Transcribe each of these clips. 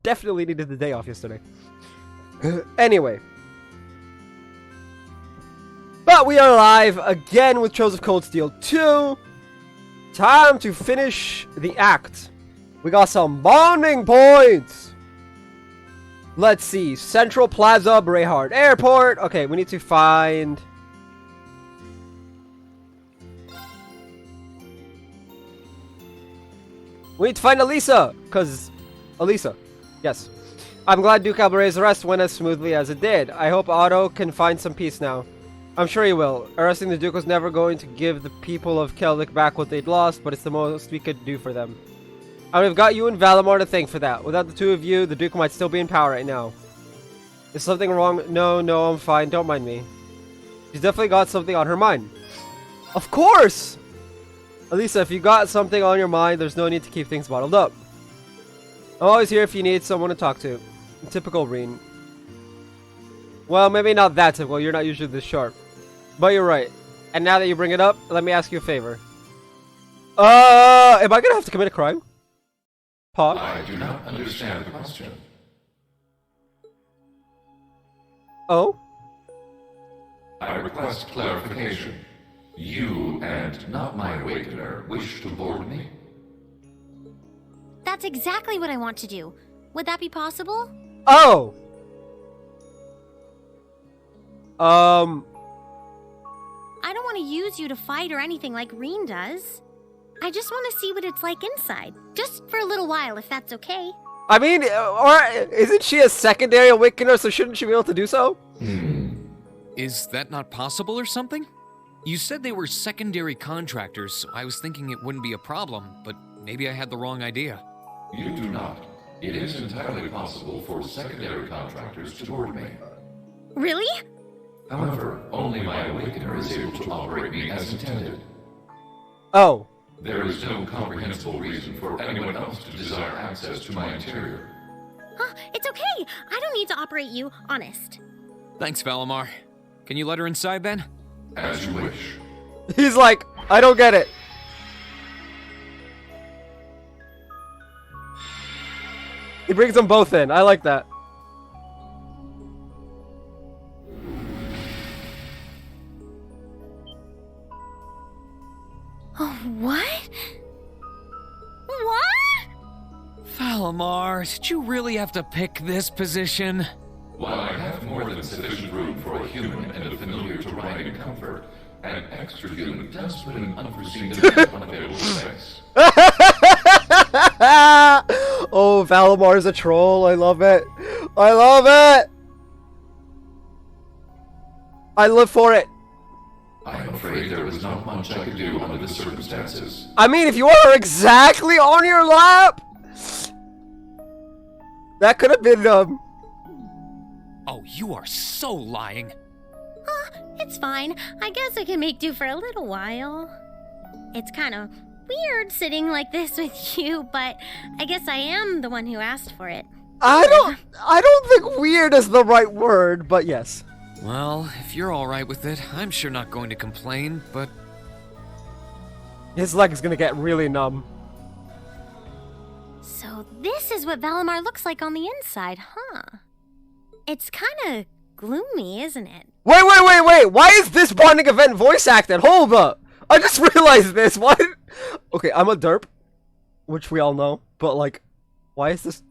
definitely needed the day off yesterday. Anyway. But we are live again with Trails of Cold Steel 2. Time to finish the act. We got some bonding points. Let's see. Central Plaza, Brayhard Airport. Okay, we need to find... We need to find Elisa. Because... Elisa. Yes. I'm glad Duke Albare's arrest went as smoothly as it did. I hope Otto can find some peace now. I'm sure he will. Arresting the Duke was never going to give the people of Keldic back what they'd lost, but it's the most we could do for them. And we've got you and Valimar to thank for that. Without the two of you, the Duke might still be in power right now. Is something wrong? No, I'm fine. Don't mind me. She's definitely got something on her mind. Of course! Elisa, if you got something on your mind, there's no need to keep things bottled up. I'm always here if you need someone to talk to. Typical Reen. Well, maybe not that typical. You're not usually this sharp. But you're right. And now that you bring it up, let me ask you a favor. Am I gonna have to commit a crime? Paw? I do not understand the question. Oh? I request clarification. You, and not my awakener, wish to board me? That's exactly what I want to do. Would that be possible? Oh! I don't want to use you to fight or anything like Reen does. I just want to see what it's like inside. Just for a little while, if that's okay. I mean, or isn't she a secondary awakener, so shouldn't she be able to do so? Is that not possible or something? You said they were secondary contractors, so I was thinking it wouldn't be a problem, but maybe I had the wrong idea. You do not. It is entirely possible for secondary contractors to board me. Really? However, only my awakener is able to operate me as intended. Oh. There is no comprehensible reason for anyone else to desire access to my interior. Huh, it's okay. I don't need to operate you, honest. Thanks, Valimar. Can you let her inside then? As you wish. He's like, I don't get it. He brings them both in. I like that. Oh, what? What? Valimar, did you really have to pick this position? While I have more than sufficient room for a human and a familiar to ride in comfort, an extra human does put an unforeseen demand on available space. Oh, Valimar's a troll. I love it. I love it. I live for it. I am afraid there was not much I could do under the circumstances. I mean, if you were exactly on your lap, that could have been, Oh, you are so lying. It's fine. I guess I can make do for a little while. It's kind of weird sitting like this with you, but I guess I am the one who asked for it. I don't think weird is the right word, but yes. Well, if you're alright with it, I'm sure not going to complain, but... His leg is gonna get really numb. So this is what Valimar looks like on the inside, huh? It's kind of gloomy, isn't it? Wait! Why is this bonding event voice acted? Hold up! I just realized this. Why? Okay, I'm a derp, which we all know, but like, why is this?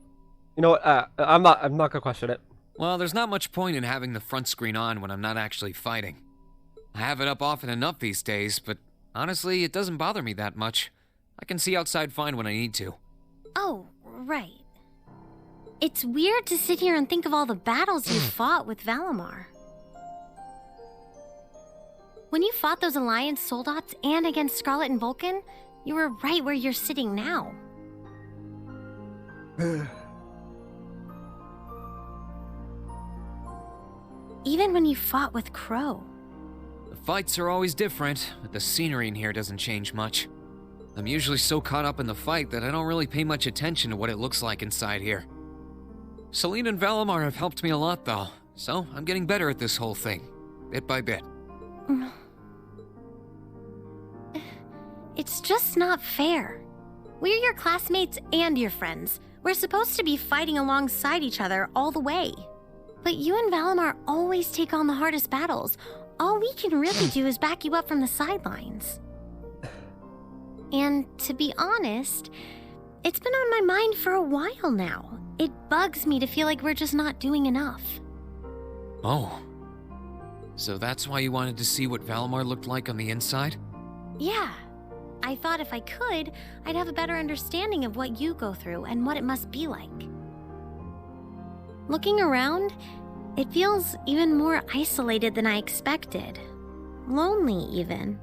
You know what? I'm not gonna question it. Well, there's not much point in having the front screen on when I'm not actually fighting. I have it up often enough these days, but honestly, it doesn't bother me that much. I can see outside fine when I need to. Oh, right. It's weird to sit here and think of all the battles you fought with Valimar. When you fought those Alliance Soldats and against Scarlet and Vulcan, you were right where you're sitting now. Even when you fought with Crow. The fights are always different, but the scenery in here doesn't change much. I'm usually so caught up in the fight that I don't really pay much attention to what it looks like inside here. Selene and Valimar have helped me a lot though, so I'm getting better at this whole thing, bit by bit. It's just not fair. We're your classmates and your friends. We're supposed to be fighting alongside each other all the way. But you and Valimar always take on the hardest battles. All we can really do is back you up from the sidelines. And to be honest, it's been on my mind for a while now. It bugs me to feel like we're just not doing enough. Oh. So that's why you wanted to see what Valimar looked like on the inside? Yeah. I thought if I could, I'd have a better understanding of what you go through and what it must be like. Looking around, it feels even more isolated than I expected. Lonely, even.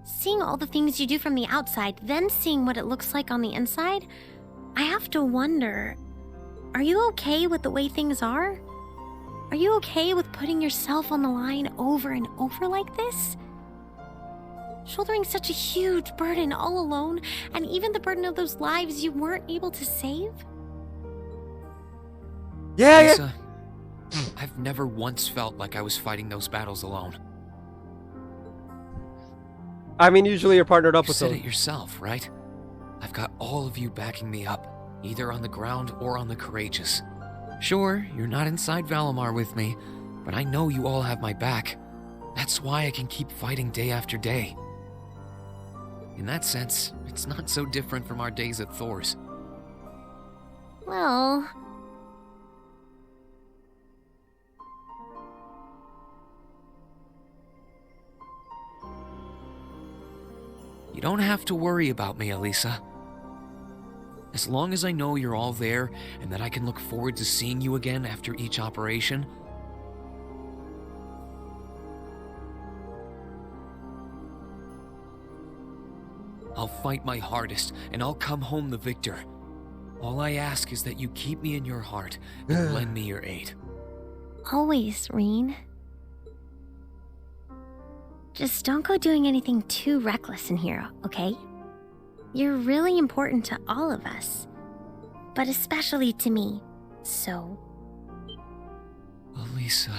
Seeing all the things you do from the outside, then seeing what it looks like on the inside, I have to wonder, are you okay with the way things are? Are you okay with putting yourself on the line over and over like this? Shouldering such a huge burden all alone, and even the burden of those lives you weren't able to save? Yeah, yeah. Lisa, I've never once felt like I was fighting those battles alone. I mean, usually you're partnered up You with said them. it yourself, right? I've got all of you backing me up, either on the ground or on the courageous. Sure, you're not inside Valimar with me, but I know you all have my back. That's why I can keep fighting day after day. In that sense, it's not so different from our days at Thor's. Well... You don't have to worry about me, Elisa. As long as I know you're all there and that I can look forward to seeing you again after each operation, I'll fight my hardest and I'll come home the victor. All I ask is that you keep me in your heart and lend me your aid. Always, Reen. Just don't go doing anything too reckless in here, okay? You're really important to all of us, but especially to me, so... Elisa...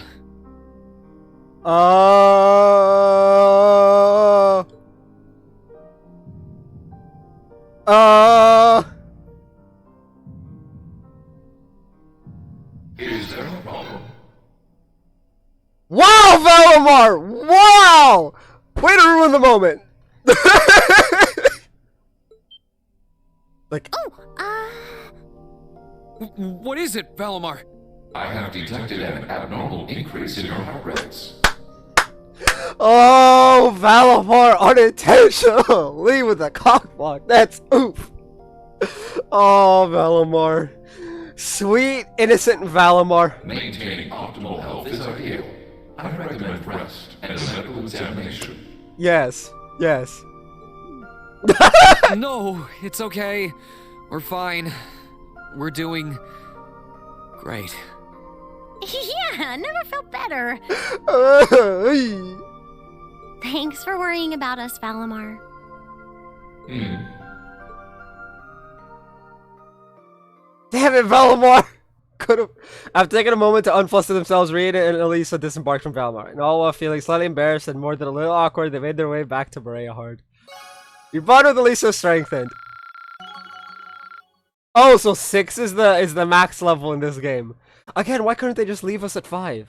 Is there a problem? Wow, Valimar! Wow! Way to ruin the moment! Like, What is it, Valimar? I have detected an abnormal increase in your heart rates. oh, Valimar unintentionally with a cockblock. That's oof. Oh, Valimar. Sweet, innocent Valimar. Maintaining optimal health is ideal. I recommend rest and a medical examination. Yes, yes. No, it's okay. We're fine. We're doing... great. Yeah, never felt better. Thanks for worrying about us, Valimar. Damn it, Valimar! Could've. After taking a moment to unfluster themselves, Reed and Elisa disembarked from Valimar, and all while feeling slightly embarrassed and more than a little awkward, they made their way back to Berea Hard. Your bond with Elisa strengthened. Oh, so 6 is the max level in this game. Again, why couldn't they just leave us at 5?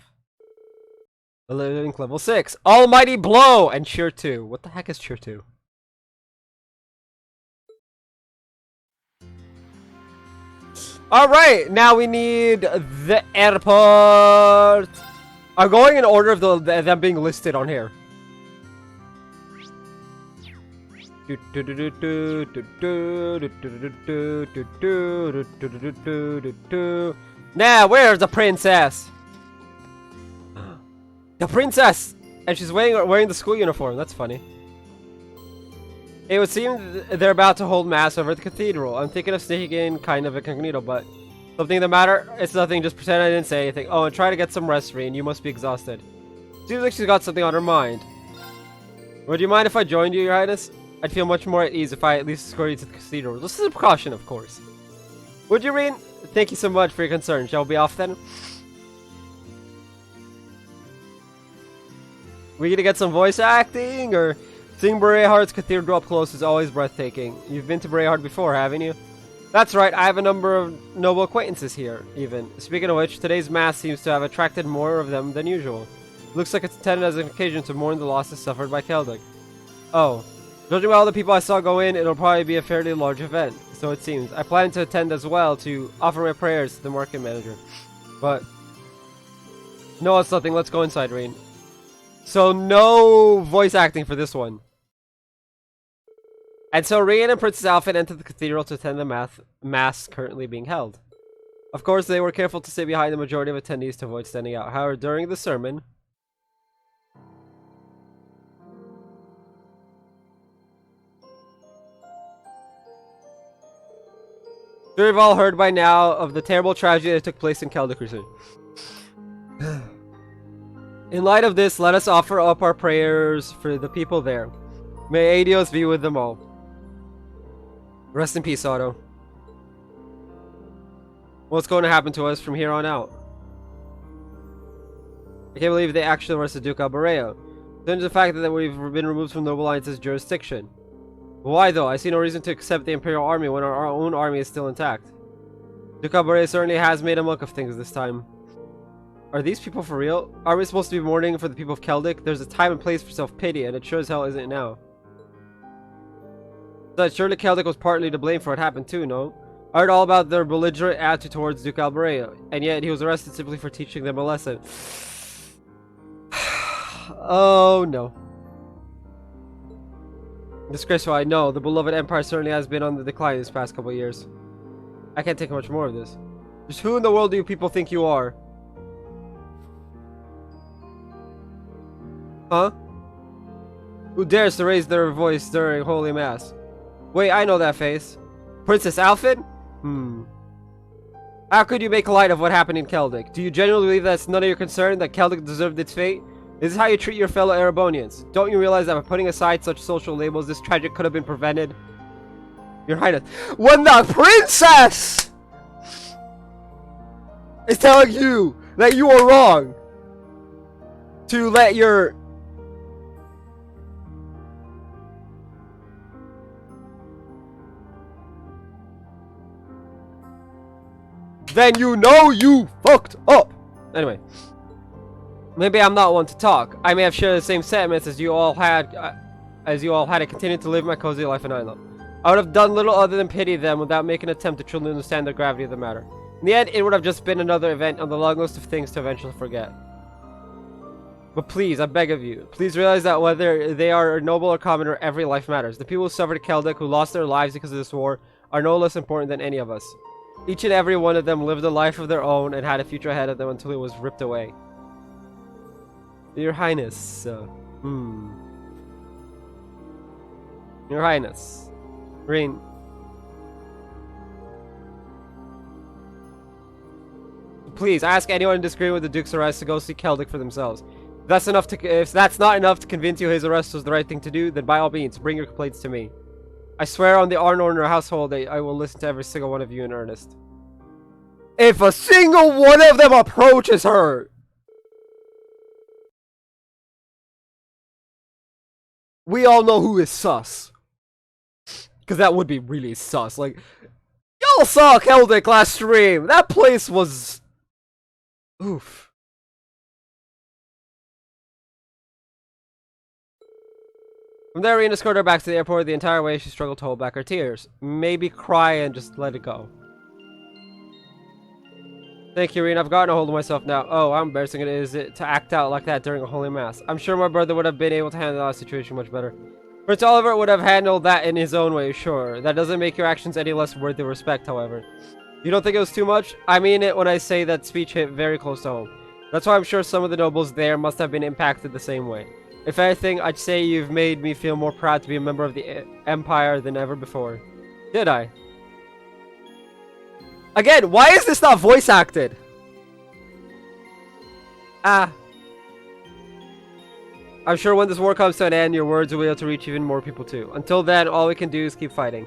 The link level 6. Almighty Blow! And Cheer 2. What the heck is Cheer 2? Alright, now we need the airport. I'm going in order of them being listed on here. Now, where's the princess? The princess! And she's wearing the school uniform. That's funny. It would seem they're about to hold mass over at the cathedral. I'm thinking of sneaking in kind of incognito, but something the matter? It's nothing, just pretend I didn't say anything. Oh, and try to get some rest, Reen. You must be exhausted. Seems like she's got something on her mind. Would you mind if I joined you, Your Highness? I'd feel much more at ease if I at least escort you to the cathedral. This is a precaution, of course. Would you, Reen? Thank you so much for your concern. Shall we be off then? We gonna get some voice acting, or... Seeing Berea Hard's cathedral up close is always breathtaking. You've been to Berea Hard before, haven't you? That's right, I have a number of noble acquaintances here, even. Speaking of which, today's mass seems to have attracted more of them than usual. Looks like it's intended as an occasion to mourn the losses suffered by Keldic. Oh. Judging by all the people I saw go in, it'll probably be a fairly large event, so it seems. I plan to attend as well to offer my prayers to the market manager. But... no, it's nothing. Let's go inside, Rain. So, no voice acting for this one. And so Rain and Princess Alphen entered the cathedral to attend the mass currently being held. Of course, they were careful to stay behind the majority of attendees to avoid standing out. However, during the sermon... we've all heard by now of the terrible tragedy that took place in Keldic recently. In light of this, let us offer up our prayers for the people there. May Aidios be with them all. Rest in peace, Otto. What's going to happen to us from here on out? I can't believe they actually arrested Duke Albareo. Due to the fact that we've been removed from Noble Alliance's jurisdiction. Why though? I see no reason to accept the Imperial Army when our own army is still intact. Duke Albareo certainly has made a muck of things this time. Are these people for real? Are we supposed to be mourning for the people of Keldic? There's a time and place for self-pity, and it sure as hell isn't now. But surely Keldic was partly to blame for what happened too, no? I heard all about their belligerent attitude towards Duke Albareo, and yet he was arrested simply for teaching them a lesson. Oh no. Disgraceful, I know. The beloved Empire certainly has been on the decline these past couple of years. I can't take much more of this. Just who in the world do you people think you are? Huh? Who dares to raise their voice during Holy Mass? Wait, I know that face. Princess Alphen? How could you make light of what happened in Keldic? Do you genuinely believe that it's none of your concern that Keldic deserved its fate? This is how you treat your fellow Erebonians. Don't you realize that by putting aside such social labels, this tragedy could have been prevented? Your Highness, when the princess is telling you that you are wrong to let your... then you know you fucked up. Anyway. Maybe I'm not one to talk. I may have shared the same sentiments as you all had and continued to live my cozy life in Isla. I would have done little other than pity them without making an attempt to truly understand the gravity of the matter. In the end, it would have just been another event on the long list of things to eventually forget. But please, I beg of you, please realize that whether they are noble or commoner, every life matters. The people who suffered at Keldic, who lost their lives because of this war, are no less important than any of us. Each and every one of them lived a life of their own and had a future ahead of them until it was ripped away. Your Highness, Your Highness. Rain. Please, ask anyone disagreeing with the Duke's arrest to go see Keldic for themselves. If that's not enough to convince you his arrest was the right thing to do, then by all means, bring your complaints to me. I swear on the honor in our household that I will listen to every single one of you in earnest. If a single one of them approaches her, we all know who is sus. Because that would be really sus. Like, y'all saw Keldic last stream. That place was... oof. From there, Irene escorted her back to the airport. The entire way, she struggled to hold back her tears. Maybe cry and just let it go. Thank you, Irene. I've gotten a hold of myself now. Oh, how embarrassing it is to act out like that during a holy mass. I'm sure my brother would have been able to handle that situation much better. Prince Oliver would have handled that in his own way, sure. That doesn't make your actions any less worthy of respect, however. You don't think it was too much? I mean it when I say that speech hit very close to home. That's why I'm sure some of the nobles there must have been impacted the same way. If anything, I'd say you've made me feel more proud to be a member of the Empire than ever before. Did I? Again, why is this not voice acted? I'm sure when this war comes to an end, your words will be able to reach even more people too. Until then, all we can do is keep fighting.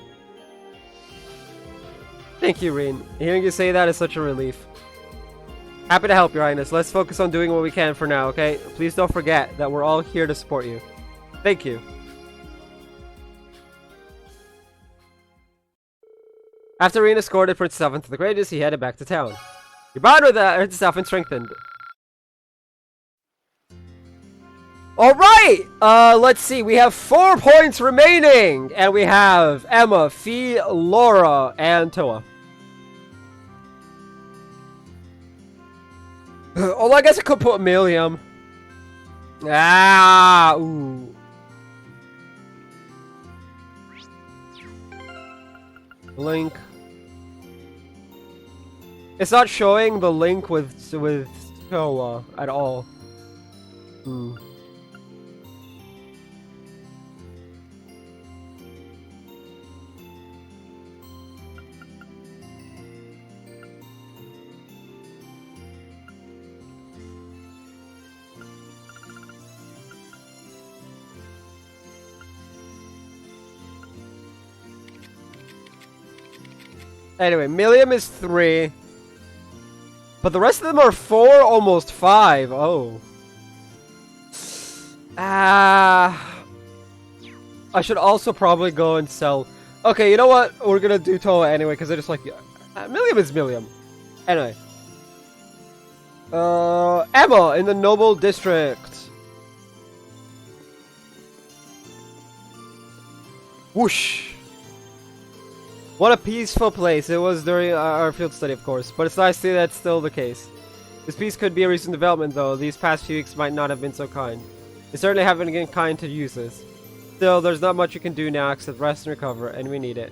Thank you, Rin. Hearing you say that is such a relief. Happy to help, Your Highness. Let's focus on doing what we can for now, okay? Please don't forget that we're all here to support you. Thank you. After Rin escorted Prince Stefan to the Greatest, he headed back to town. He bonded with Prince Stefan strengthened. Alright! Let's see. We have 4 points remaining! And we have Emma, Fee, Laura, and Toa. Oh, I guess I could put Milliam. Ah, ooh. Link. It's not showing the link with Toa at all. Hmm. Anyway, Milliam is 3. But the rest of them are 4, almost 5. Oh. I should also probably go and sell. Okay, you know what? We're gonna do Toa anyway, because I just like... Milliam is Milliam. Anyway. Emma in the Noble District. Whoosh. What a peaceful place. It was during our field study, of course, but it's nice to see that's still the case. This peace could be a recent development, though. These past few weeks might not have been so kind. They certainly haven't been kind to users. Still, there's not much you can do now except rest and recover, and we need it.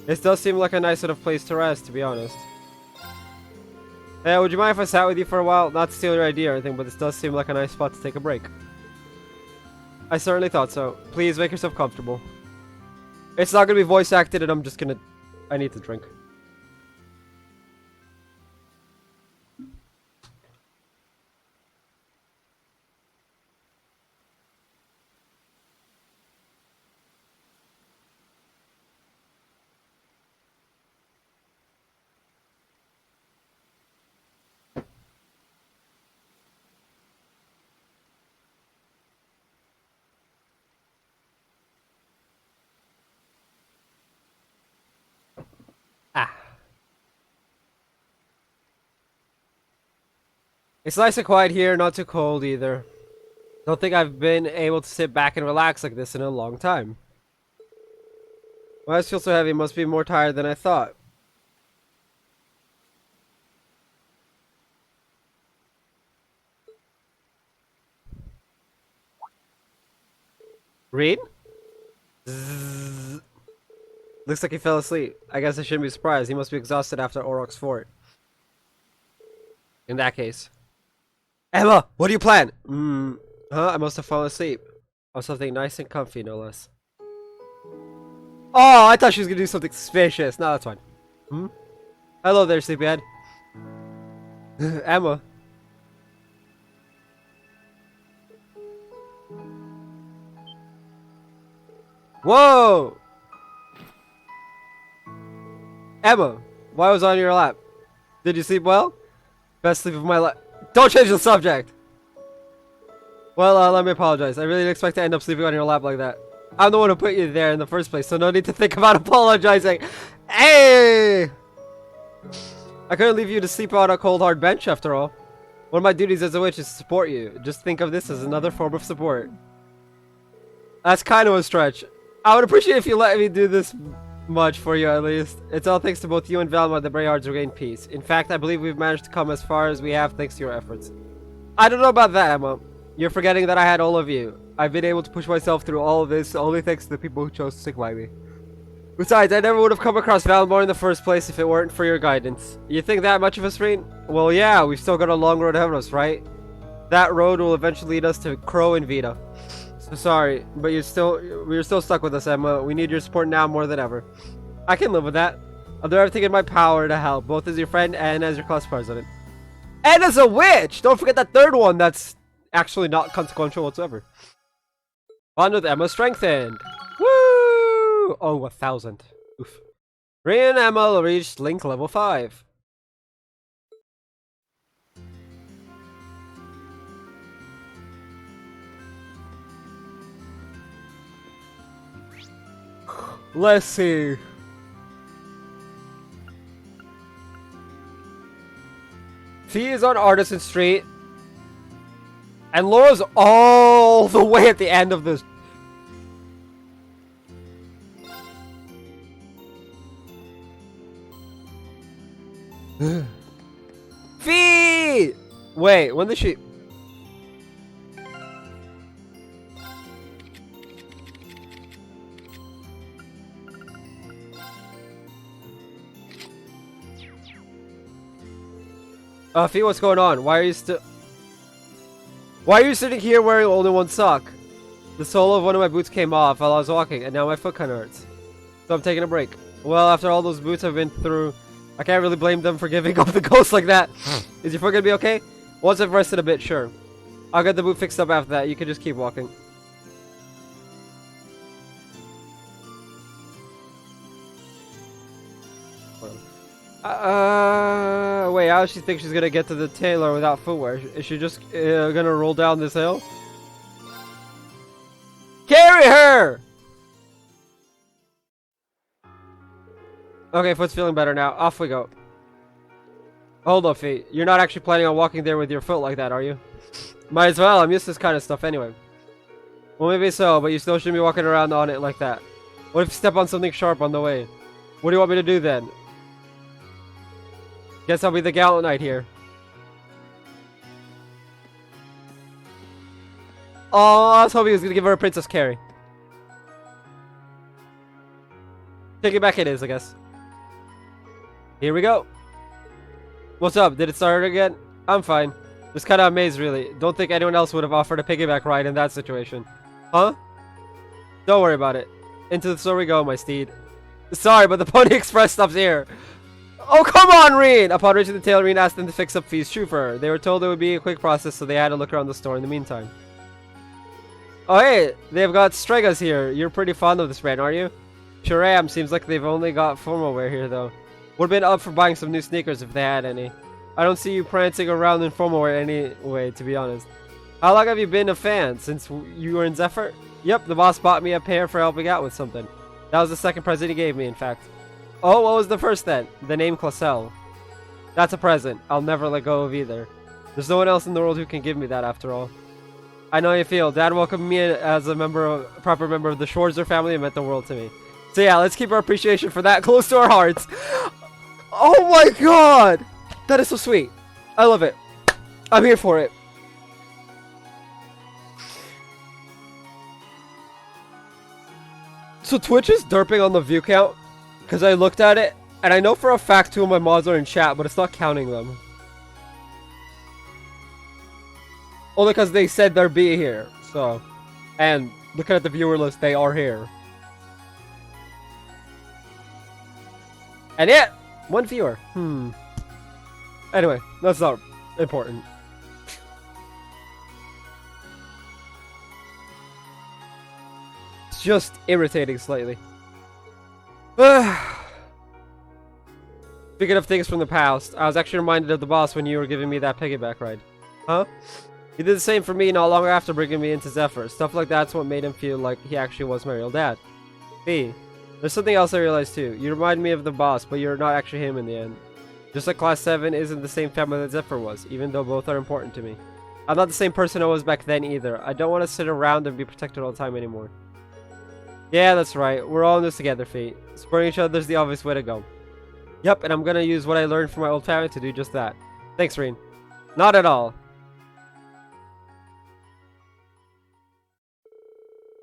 This does seem like a nice sort of place to rest, to be honest. Hey, would you mind if I sat with you for a while? Not to steal your idea or anything, but this does seem like a nice spot to take a break. I certainly thought so. Please make yourself comfortable. It's not gonna be voice acted, and I'm just gonna... I need to drink. It's nice and quiet here, not too cold either. Don't think I've been able to sit back and relax like this in a long time. My eyes feel so heavy, must be more tired than I thought. Reed? Zzz. Looks like he fell asleep. I guess I shouldn't be surprised. He must be exhausted after Auroch's fort. In that case. Emma, what do you plan? Huh? I must have fallen asleep. On something nice and comfy, no less. Oh, I thought she was gonna do something suspicious. No, that's fine. Hello there, sleepyhead. Emma. Whoa! Emma, why was I on your lap? Did you sleep well? Best sleep of my life. Don't change the subject! Well, let me apologize. I really didn't expect to end up sleeping on your lap like that. I'm the one who put you there in the first place, so no need to think about apologizing. Hey! I couldn't leave you to sleep on a cold hard bench after all. One of my duties as a witch is to support you. Just think of this as another form of support. That's kind of a stretch. I would appreciate if you let me do this much for you at least. It's all thanks to both you and Velma that Brayhards regained peace. In fact, I believe we've managed to come as far as we have thanks to your efforts. I don't know about that, Emma. You're forgetting that I had all of you. I've been able to push myself through all of this only thanks to the people who chose to stick by me. Besides, I never would have come across Valmore in the first place if it weren't for your guidance. You think that much of us, Reed? Well, yeah, we've still got a long road ahead of us, right? That road will eventually lead us to Crow and Vita. So sorry, but you're still stuck with us, Emma. We need your support now more than ever. I can live with that. I'll do everything in my power to help, both as your friend and as your class president. And as a witch! Don't forget that third one that's actually not consequential whatsoever. Bond with Emma strengthened. Woo! Oh, 1,000. Oof. Rin and Emma reached Link level 5. Let's see. Fee is on Artisan Street. And Laura's all the way at the end of this. Fee! Wait, when did she... Fee, what's going on? Why are you still... Why are you sitting here wearing only one sock? The sole of one of my boots came off while I was walking, and now my foot kinda hurts. So I'm taking a break. Well, after all those boots I've been through, I can't really blame them for giving up the ghost like that. Is your foot gonna be okay? Once I've rested a bit, sure. I'll get the boot fixed up after that. You can just keep walking. Wait, how does she think she's gonna get to the tailor without footwear? Is she just gonna roll down this hill? Carry her! Okay, foot's feeling better now. Off we go. Hold up, Fee. You're not actually planning on walking there with your foot like that, are you? Might as well. I'm used to this kind of stuff anyway. Well, maybe so, but you still shouldn't be walking around on it like that. What if you step on something sharp on the way? What do you want me to do then? Guess I'll be the gallant knight here. Oh, I was hoping he was gonna give her a Princess Carrie. Take it back it is, I guess. Here we go. What's up? Did it start again? I'm fine. Just kinda amazed, really. Don't think anyone else would have offered a piggyback ride in that situation. Huh? Don't worry about it. Into the store we go, my steed. Sorry, but the Pony Express stops here. Oh, come on, Reed! Upon reaching the tail, Reed asked them to fix up Fee's shoe for her. They were told it would be a quick process, so they had to look around the store in the meantime. Oh, hey! They've got Stregas here. You're pretty fond of this brand, aren't you? Sure am. Seems like they've only got formal wear here, though. Would've been up for buying some new sneakers if they had any. I don't see you prancing around in formal wear anyway, to be honest. How long have you been a fan? Since you were in Zephyr? Yep, the boss bought me a pair for helping out with something. That was the second present he gave me, in fact. Oh, what was the first then? The name Classel. That's a present. I'll never let go of either. There's no one else in the world who can give me that, after all. I know how you feel. Dad welcomed me as a proper member of the Schwarzer family and meant the world to me. So yeah, let's keep our appreciation for that close to our hearts. Oh my god! That is so sweet. I love it. I'm here for it. So Twitch is derping on the view count because I looked at it and I know for a fact 2 of my mods are in chat, but it's not counting them. Only because they said they'd be here. So, and looking at the viewer list, they are here. And yeah, 1 viewer. Anyway, that's not important. It's just irritating slightly. Speaking of things from the past, I was actually reminded of the boss when you were giving me that piggyback ride. Huh? He did the same for me not long after bringing me into Zephyr. Stuff like that's what made him feel like he actually was my real dad. B. There's something else I realized too. You remind me of the boss, but you're not actually him in the end. Just like Class 7 isn't the same family that Zephyr was, even though both are important to me. I'm not the same person I was back then either. I don't want to sit around and be protected all the time anymore. Yeah, that's right. We're all in this together, Fate. Supporting each other is the obvious way to go. Yep, and I'm gonna use what I learned from my old family to do just that. Thanks, Reen. Not at all.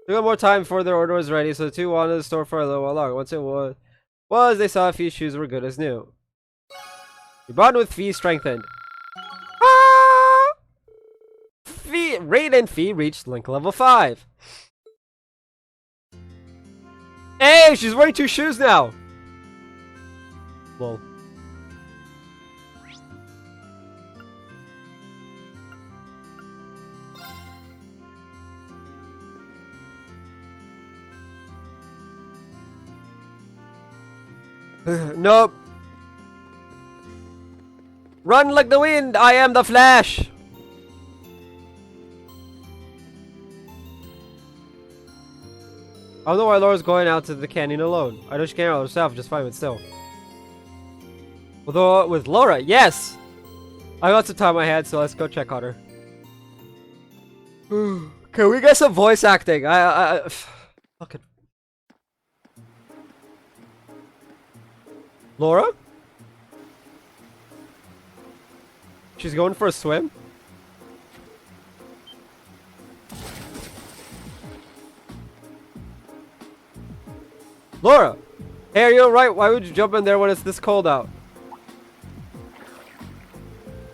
They got more time before their order was ready, so the 2 wanted the store for a little while longer. Once it was they saw Fee's shoes were good as new. Your bond with Fee strengthened. Ah! Raid and Fee reached Link level 5. Hey, she's wearing 2 shoes now. Lol. Nope. Run like the wind. I am the Flash. I don't know why Laura's going out to the canyon alone. I know she can handle herself just fine, but still. Although with Laura, yes. I got some time on my hands, so let's go check on her. Can we get some voice acting? Fucking. Laura? She's going for a swim? Laura! Hey, are you alright? Why would you jump in there when it's this cold out?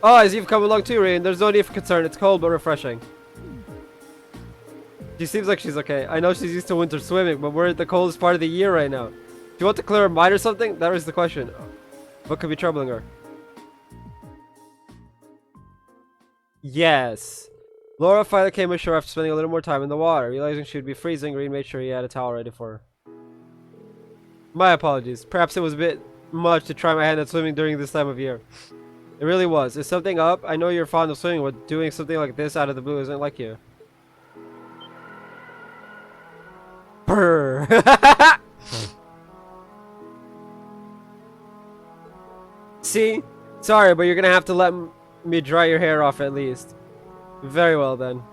Oh, as you've come along too, Rain. There's no need for concern. It's cold but refreshing. She seems like she's okay. I know she's used to winter swimming, but we're at the coldest part of the year right now. Do you want to clear her mind or something? That is the question. What could be troubling her? Yes. Laura finally came ashore after spending a little more time in the water. Realizing she would be freezing, Green made sure he had a towel ready for her. My apologies. Perhaps it was a bit much to try my hand at swimming during this time of year. It really was. Is something up? I know you're fond of swimming, but doing something like this out of the blue isn't like you. Brr. See? Sorry, but you're gonna have to let me dry your hair off at least. Very well then.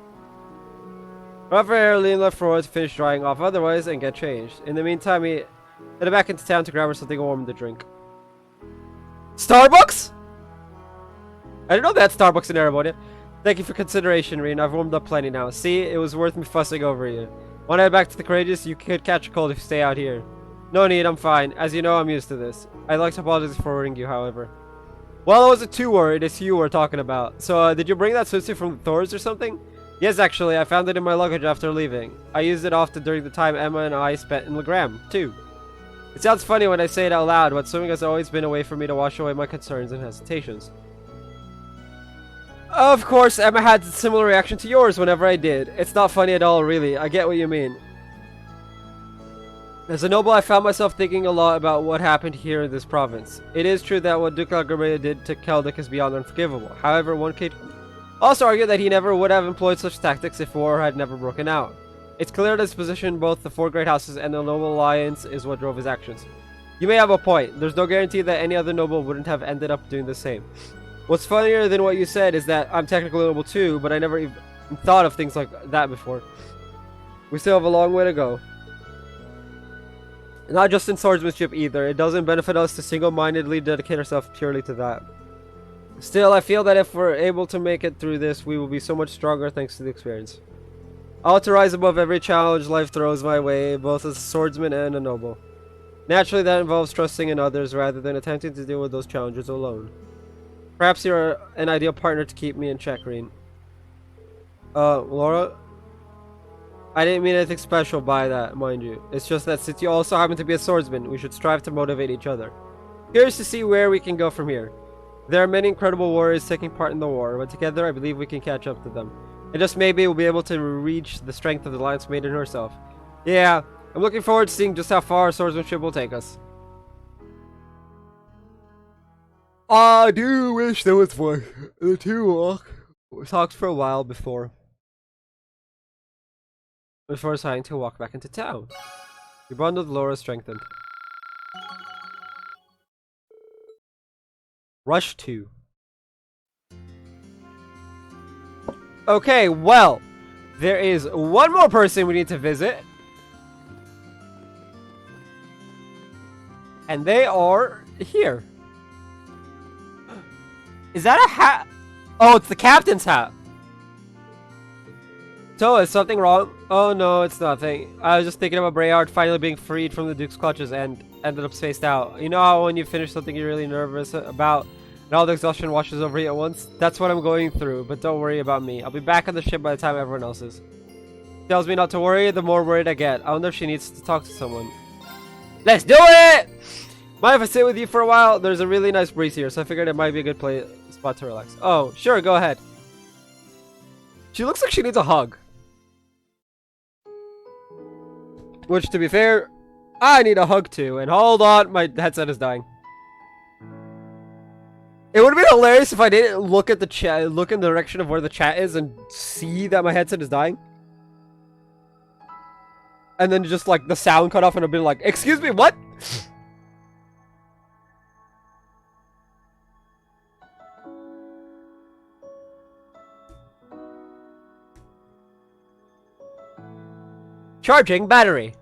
Rough her hair, lean left forward to finish drying off otherwise and get changed. In the meantime, he headed back into town to grab her something warm to drink. Starbucks? I didn't know they had Starbucks in Erebonia. Thank you for consideration, Reen. I've warmed up plenty now. See, it was worth me fussing over you. Want to head back to the Courageous? You could catch a cold if you stay out here. No need, I'm fine. As you know, I'm used to this. I'd like to apologize for worrying you, however. Well, I wasn't too worried. It's you we're talking about. So, did you bring that swimsuit from the Thors or something? Yes, actually. I found it in my luggage after leaving. I used it often during the time Emma and I spent in Legram, too. It sounds funny when I say it out loud, but swimming has always been a way for me to wash away my concerns and hesitations. Of course, Emma had a similar reaction to yours whenever I did. It's not funny at all, really. I get what you mean. As a noble, I found myself thinking a lot about what happened here in this province. It is true that what Duke Algrimea did to Keldic is beyond unforgivable. However, one could also argue that he never would have employed such tactics if war had never broken out. It's clear that his position in both the four great houses and the noble alliance is what drove his actions. You may have a point. There's no guarantee that any other noble wouldn't have ended up doing the same. What's funnier than what you said is that I'm technically noble too, but I never even thought of things like that before. We still have a long way to go. Not just in swordsmanship either. It doesn't benefit us to single-mindedly dedicate ourselves purely to that. Still, I feel that if we're able to make it through this, we will be so much stronger thanks to the experience. I want to rise above every challenge life throws my way, both as a swordsman and a noble. Naturally, that involves trusting in others rather than attempting to deal with those challenges alone. Perhaps you're an ideal partner to keep me in check, Reen. Laura? I didn't mean anything special by that, mind you. It's just that since you also happen to be a swordsman, we should strive to motivate each other. Curious to see where we can go from here. There are many incredible warriors taking part in the war, but together I believe we can catch up to them. And just maybe we'll be able to reach the strength of the Lion's Maiden herself. Yeah, I'm looking forward to seeing just how far our swordsmanship will take us. I do wish there was one. The two talked for a while before deciding to walk back into town. The bond with Laura strengthened. Rush 2. Okay, well, there is one more person we need to visit. And they are here. Is that a hat? Oh, it's the captain's hat. So, is something wrong? Oh no, it's nothing. I was just thinking about Brayard finally being freed from the Duke's clutches and ended up spaced out. You know how when you finish something you're really nervous about and all the exhaustion washes over you at once? That's what I'm going through, but don't worry about me. I'll be back on the ship by the time everyone else is. She tells me not to worry, the more worried I get. I wonder if she needs to talk to someone. Let's do it! Mind if I sit with you for a while? There's a really nice breeze here, so I figured it might be a good spot to relax. Oh, sure, go ahead. She looks like she needs a hug. Which, to be fair, I need a hug too. And hold on, my headset is dying. It would have been hilarious if I didn't look at the chat, look in the direction of where the chat is, and see that my headset is dying. And then just like the sound cut off, and I've been like, "Excuse me, what?" Charging battery.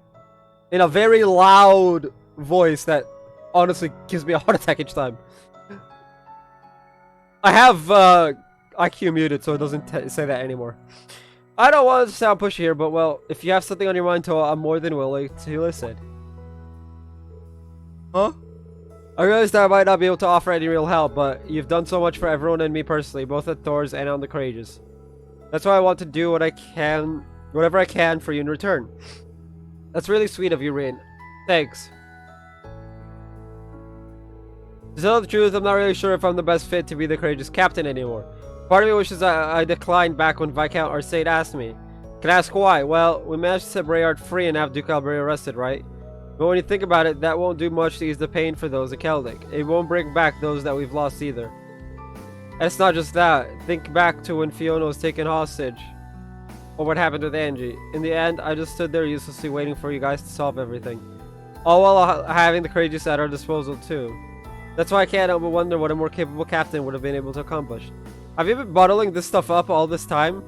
In a very loud voice that honestly gives me a heart attack each time. I have IQ muted so it doesn't say that anymore. I don't want to sound pushy here, but well, if you have something on your mind, Toa, I'm more than willing to listen. Huh? I realize that I might not be able to offer any real help, but you've done so much for everyone and me personally, both at Thor's and on the Courageous. That's why I want to do whatever I can for you in return. That's really sweet of you, Rin. Thanks. To tell the truth, I'm not really sure if I'm the best fit to be the Courageous captain anymore. Part of me wishes I declined back when Viscount Arcade asked me. Can I ask why? Well, we managed to set Braeard free and have Duke Albrecht arrested, right? But when you think about it, that won't do much to ease the pain for those at Celdic. It won't bring back those that we've lost either. And it's not just that. Think back to when Fiona was taken hostage. Or what happened with Angie. In the end, I just stood there uselessly waiting for you guys to solve everything. All while having the Courageous at our disposal too. That's why I can't help but wonder what a more capable captain would have been able to accomplish. Have you been bottling this stuff up all this time?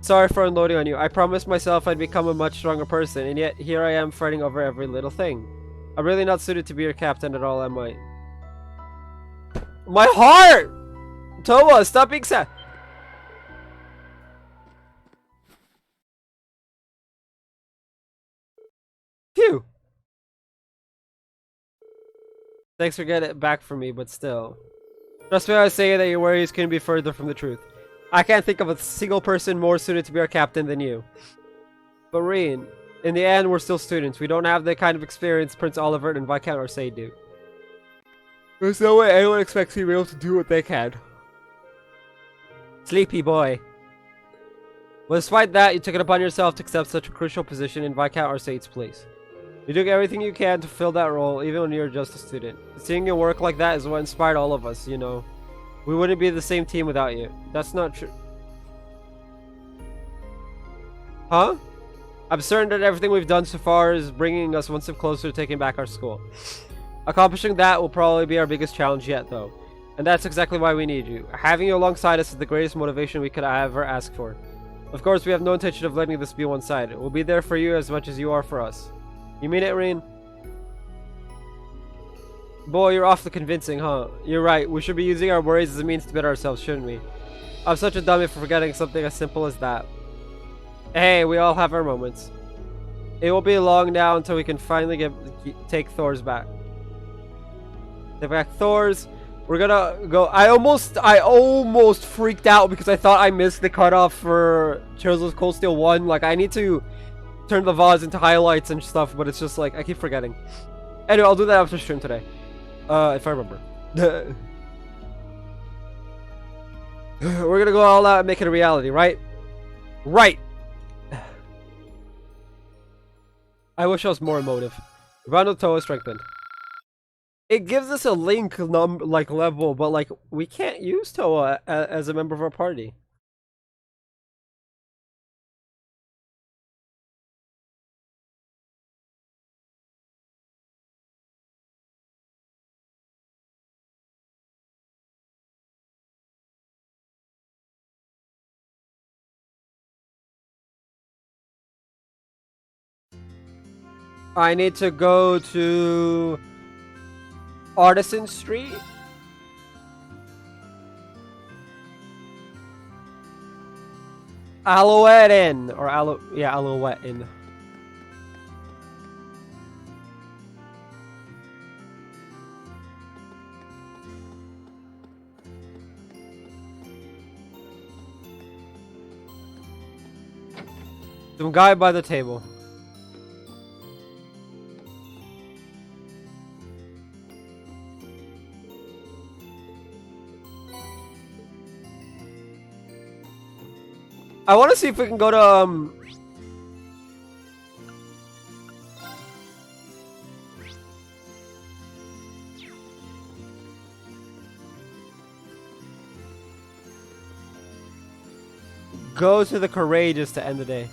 Sorry for unloading on you. I promised myself I'd become a much stronger person, and yet here I am fighting over every little thing. I'm really not suited to be your captain at all, am I? My heart! Toa, stop being sad. Phew. Thanks for getting it back from me, but still. Trust me when I say that your worries couldn't be further from the truth. I can't think of a single person more suited to be our captain than you. But Rin, in the end, we're still students. We don't have the kind of experience Prince Oliver and Viscount Arcade do. There's no way anyone expects me to be able to do what they can. Sleepy boy. Well, despite that, you took it upon yourself to accept such a crucial position in Viscount Arcade's place. You did everything you can to fill that role, even when you're just a student. Seeing you work like that is what inspired all of us, you know. We wouldn't be the same team without you. That's not true. Huh? I'm certain that everything we've done so far is bringing us one step closer to taking back our school. Accomplishing that will probably be our biggest challenge yet, though. And that's exactly why we need you. Having you alongside us is the greatest motivation we could ever ask for. Of course, we have no intention of letting this be one-sided. We'll be there for you as much as you are for us. You mean it, Rin? Boy, you're awfully convincing, huh? You're right. We should be using our worries as a means to better ourselves, shouldn't we? I'm such a dummy for forgetting something as simple as that. Hey, we all have our moments. It won't be long now until we can finally take Thor's back. Take back Thor's. We're gonna go. I almost freaked out because I thought I missed the cutoff for Chozo's Cold Steel 1. Like, I need to turn the VODs into highlights and stuff, but it's just like, I keep forgetting. Anyway, I'll do that after stream today. If I remember. We're gonna go all out and make it a reality, right? Right! I wish I was more emotive. Round Toa strengthened. It gives us a link level, but like we can't use Toa as a member of our party. I need to go to Artisan Street. Alouette Inn, or Alouette Inn. Some guy by the table. I want to see if we can go to go to the Courageous to end the day.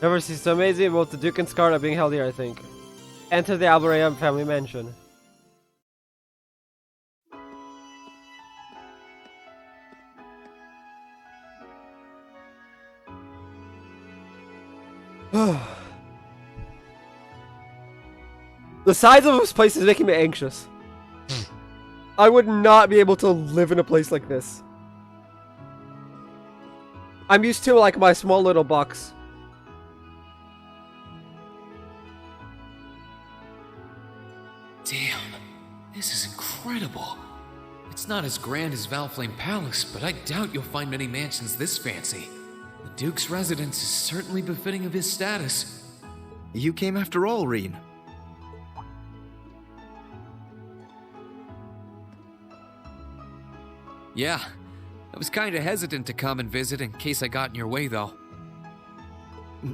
Never see so amazing. Both the Duke and Scarlet are being held here, I think. Enter the Albrecht family mansion. The size of this place is making me anxious. I would not be able to live in a place like this. I'm used to, like, my small little box. Damn, this is incredible. It's not as grand as Valflame Palace, but I doubt you'll find many mansions this fancy. The Duke's residence is certainly befitting of his status. You came after all, Reen. Yeah, I was kinda hesitant to come and visit in case I got in your way, though.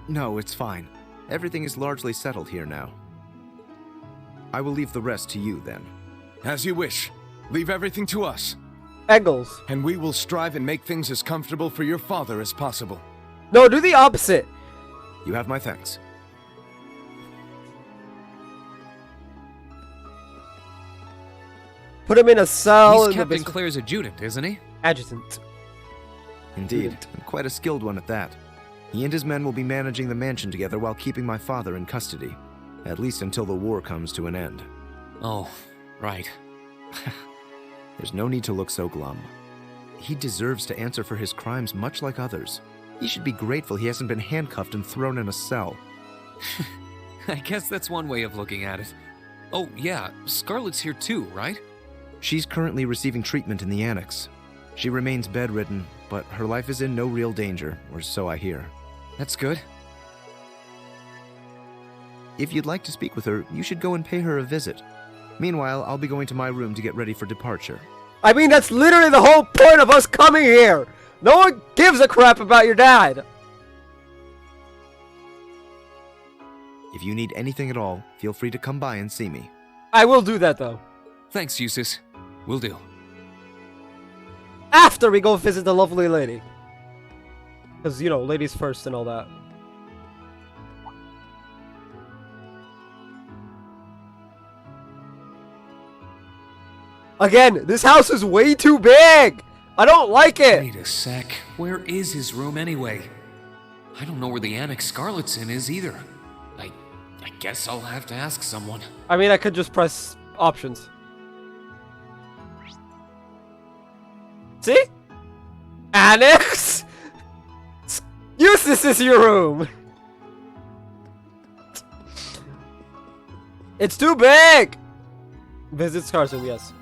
No, it's fine. Everything is largely settled here now. I will leave the rest to you, then. As you wish. Leave everything to us, Eggles. and we will strive and make things as comfortable for your father as possible. No, do the opposite. You have my thanks. Put him in a cell He's in the Captain basement. Claire's adjutant, isn't he? Adjutant. Indeed, and quite a skilled one at that. He and his men will be managing the mansion together while keeping my father in custody. At least until the war comes to an end. Oh, right. There's no need to look so glum. He deserves to answer for his crimes much like others. He should be grateful he hasn't been handcuffed and thrown in a cell. I guess that's one way of looking at it. Oh, yeah, Scarlet's here too, right? She's currently receiving treatment in the annex. She remains bedridden, but her life is in no real danger, or so I hear. That's good. If you'd like to speak with her, you should go and pay her a visit. Meanwhile, I'll be going to my room to get ready for departure. I mean, that's literally the whole point of us coming here. No one gives a crap about your dad. If you need anything at all, feel free to come by and see me. I will do that, though. Thanks, Eustace. Will do. After we go visit the lovely lady. Because, you know, ladies first and all that. Again, this house is way too big! I don't like it! Wait a sec. Where is his room anyway? I don't know where the annex Scarlet's in is either. I guess I'll have to ask someone. I mean, I could just press options. See? Annex? Use this as your room! It's too big! Visit Scar's room, yes.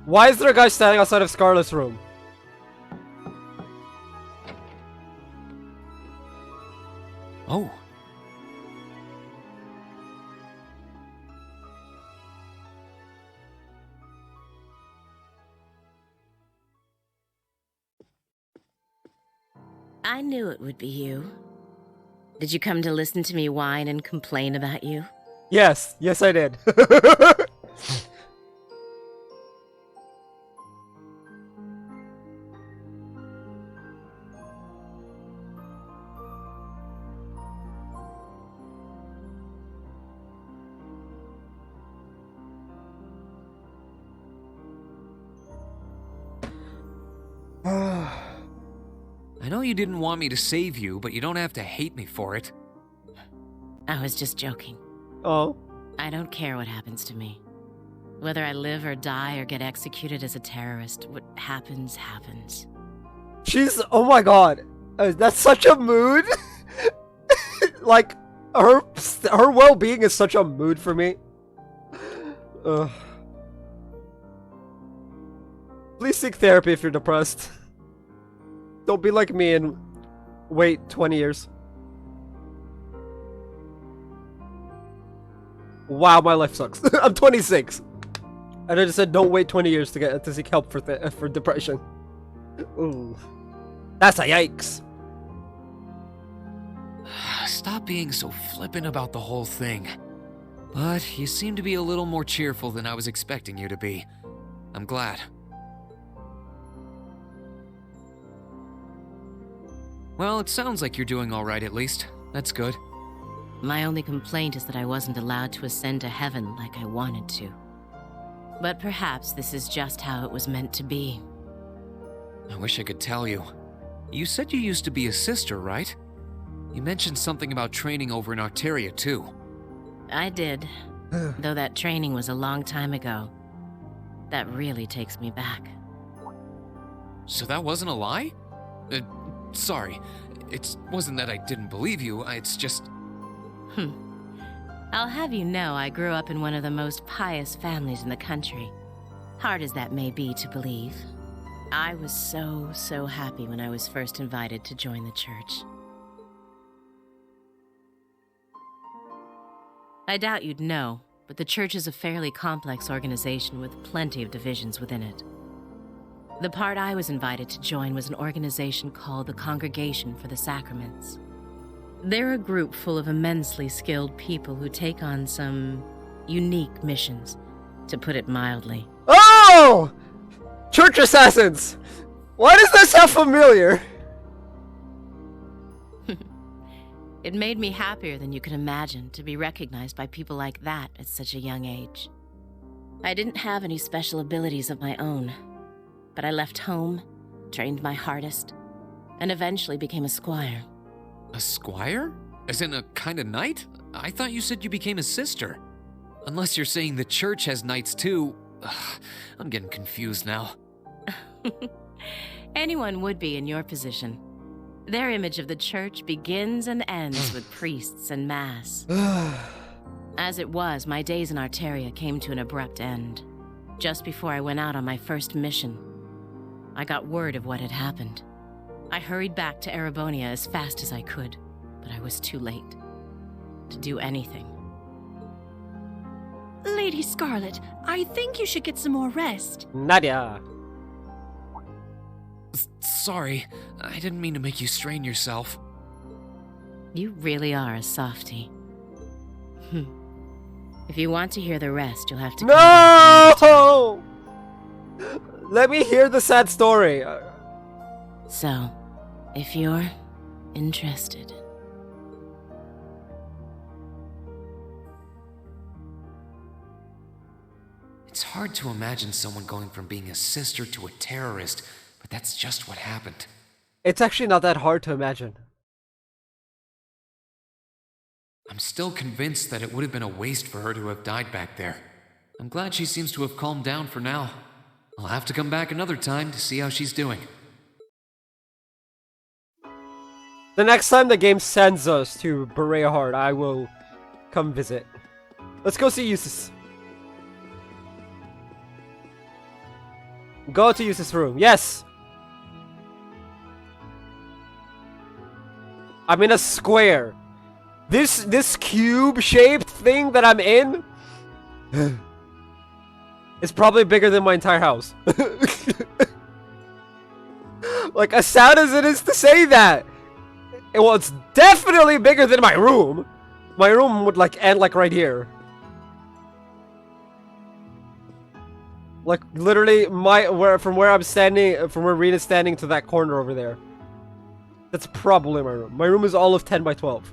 Why is there a guy standing outside of Scarlet's room? Oh. I knew it would be you. Did you come to listen to me whine and complain about you? Yes, yes I did. I know you didn't want me to save you, but you don't have to hate me for it. I was just joking. Oh. I don't care what happens to me. Whether I live or die or get executed as a terrorist, what happens, happens. She's, oh my god. That's such a mood. Like, her well-being is such a mood for me. Ugh. Please seek therapy if you're depressed. Don't be like me and wait 20 years. Wow, my life sucks. I'm 26. And I just said don't wait 20 years to seek help for depression. Ooh. That's a yikes. Stop being so flippant about the whole thing. But you seem to be a little more cheerful than I was expecting you to be. I'm glad. Well, it sounds like you're doing all right at least. That's good. My only complaint is that I wasn't allowed to ascend to heaven like I wanted to. But perhaps this is just how it was meant to be. I wish I could tell you. You said you used to be a sister, right? You mentioned something about training over in Arteria, too. I did, though that training was a long time ago. That really takes me back. So that wasn't a lie? Sorry. It wasn't that I didn't believe you, it's just... I'll have you know I grew up in one of the most pious families in the country. Hard as that may be to believe. I was so happy when I was first invited to join the church. I doubt you'd know, but the church is a fairly complex organization with plenty of divisions within it. The part I was invited to join was an organization called the Congregation for the Sacraments. They're a group full of immensely skilled people who take on some unique missions, to put it mildly. Oh! Church assassins! Why does this sound familiar? It made me happier than you could imagine to be recognized by people like that at such a young age. I didn't have any special abilities of my own, but I left home, trained my hardest, and eventually became a squire. A squire? As in a kind of knight? I thought you said you became a sister. Unless you're saying the church has knights too. Ugh, I'm getting confused now. Anyone would be in your position. Their image of the church begins and ends with priests and mass. As it was, my days in Arteria came to an abrupt end. Just before I went out on my first mission, I got word of what had happened. I hurried back to Erebonia as fast as I could, but I was too late to do anything. Lady Scarlet, I think you should get some more rest. Nadia. Sorry, I didn't mean to make you strain yourself. You really are a softie. If you want to hear the rest, you'll have to... No! Let me hear the sad story. So, if you're interested... It's hard to imagine someone going from being a sister to a terrorist, but that's just what happened. It's actually not that hard to imagine. I'm still convinced that it would have been a waste for her to have died back there. I'm glad she seems to have calmed down for now. I'll have to come back another time to see how she's doing. The next time the game sends us to Berea Heart, I will come visit. Let's go see Eustace. Go to Eustace's room. Yes! I'm in a square. This cube-shaped thing that I'm in is probably bigger than my entire house. Like, as sad as it is to say that, well, it's definitely bigger than my room. My room would, like, end, like, right here. Like, literally, from where I'm standing, from where Rena's standing to that corner over there. That's probably my room. My room is all of 10 by 12.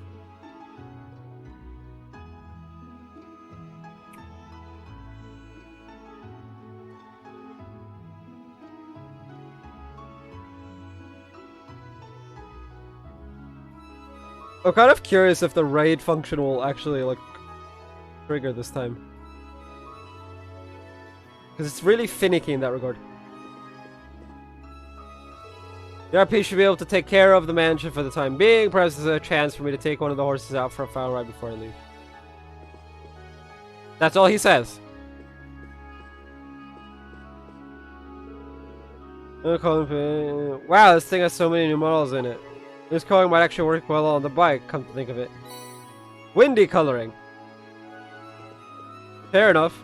I'm kind of curious if the raid function will actually, like, trigger this time. Because it's really finicky in that regard. The RP should be able to take care of the mansion for the time being. Perhaps there's a chance for me to take one of the horses out for a final ride before I leave. That's all he says. Wow, this thing has so many new models in it. This coloring might actually work well on the bike, come to think of it. Windy coloring. Fair enough.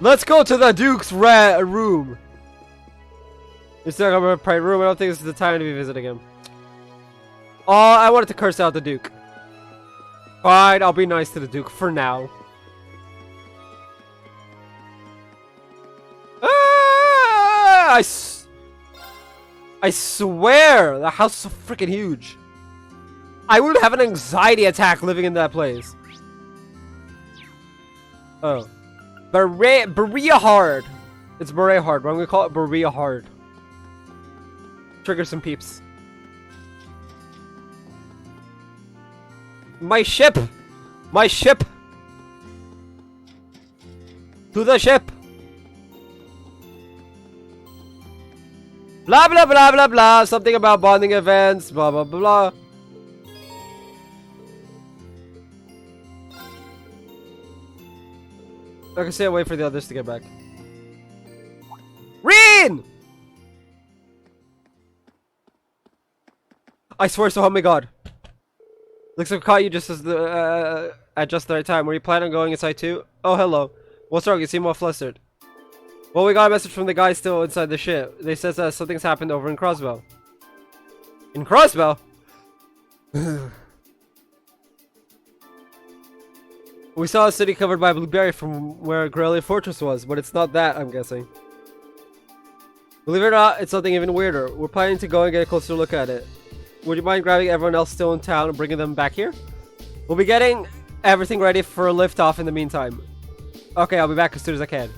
Let's go to the Duke's room. It's not a private room. I don't think this is the time to be visiting him. Oh, I wanted to curse out the Duke. Fine, I'll be nice to the Duke for now. I I swear, the house is so freaking huge. I would have an anxiety attack living in that place. Oh. Berea Hard. It's Berea Hard, but I'm gonna call it Berea Hard. Trigger some peeps. My ship! My ship! To the ship! Blah blah blah blah blah. Something about bonding events. Blah blah blah blah. I can say wait for the others to get back. Rin! I swear so, oh my god. Looks like I caught you just as at just the right time. Were you planning on going inside too? Oh, hello. What's wrong? You seem all flustered. Well, we got a message from the guys still inside the ship. They says that something's happened over in Crossbell. In Crossbell? We saw a city covered by blueberry from where Grellia Fortress was, but it's not that, I'm guessing. Believe it or not, it's something even weirder. We're planning to go and get a closer look at it. Would you mind grabbing everyone else still in town and bringing them back here? We'll be getting everything ready for a liftoff in the meantime. Okay, I'll be back as soon as I can.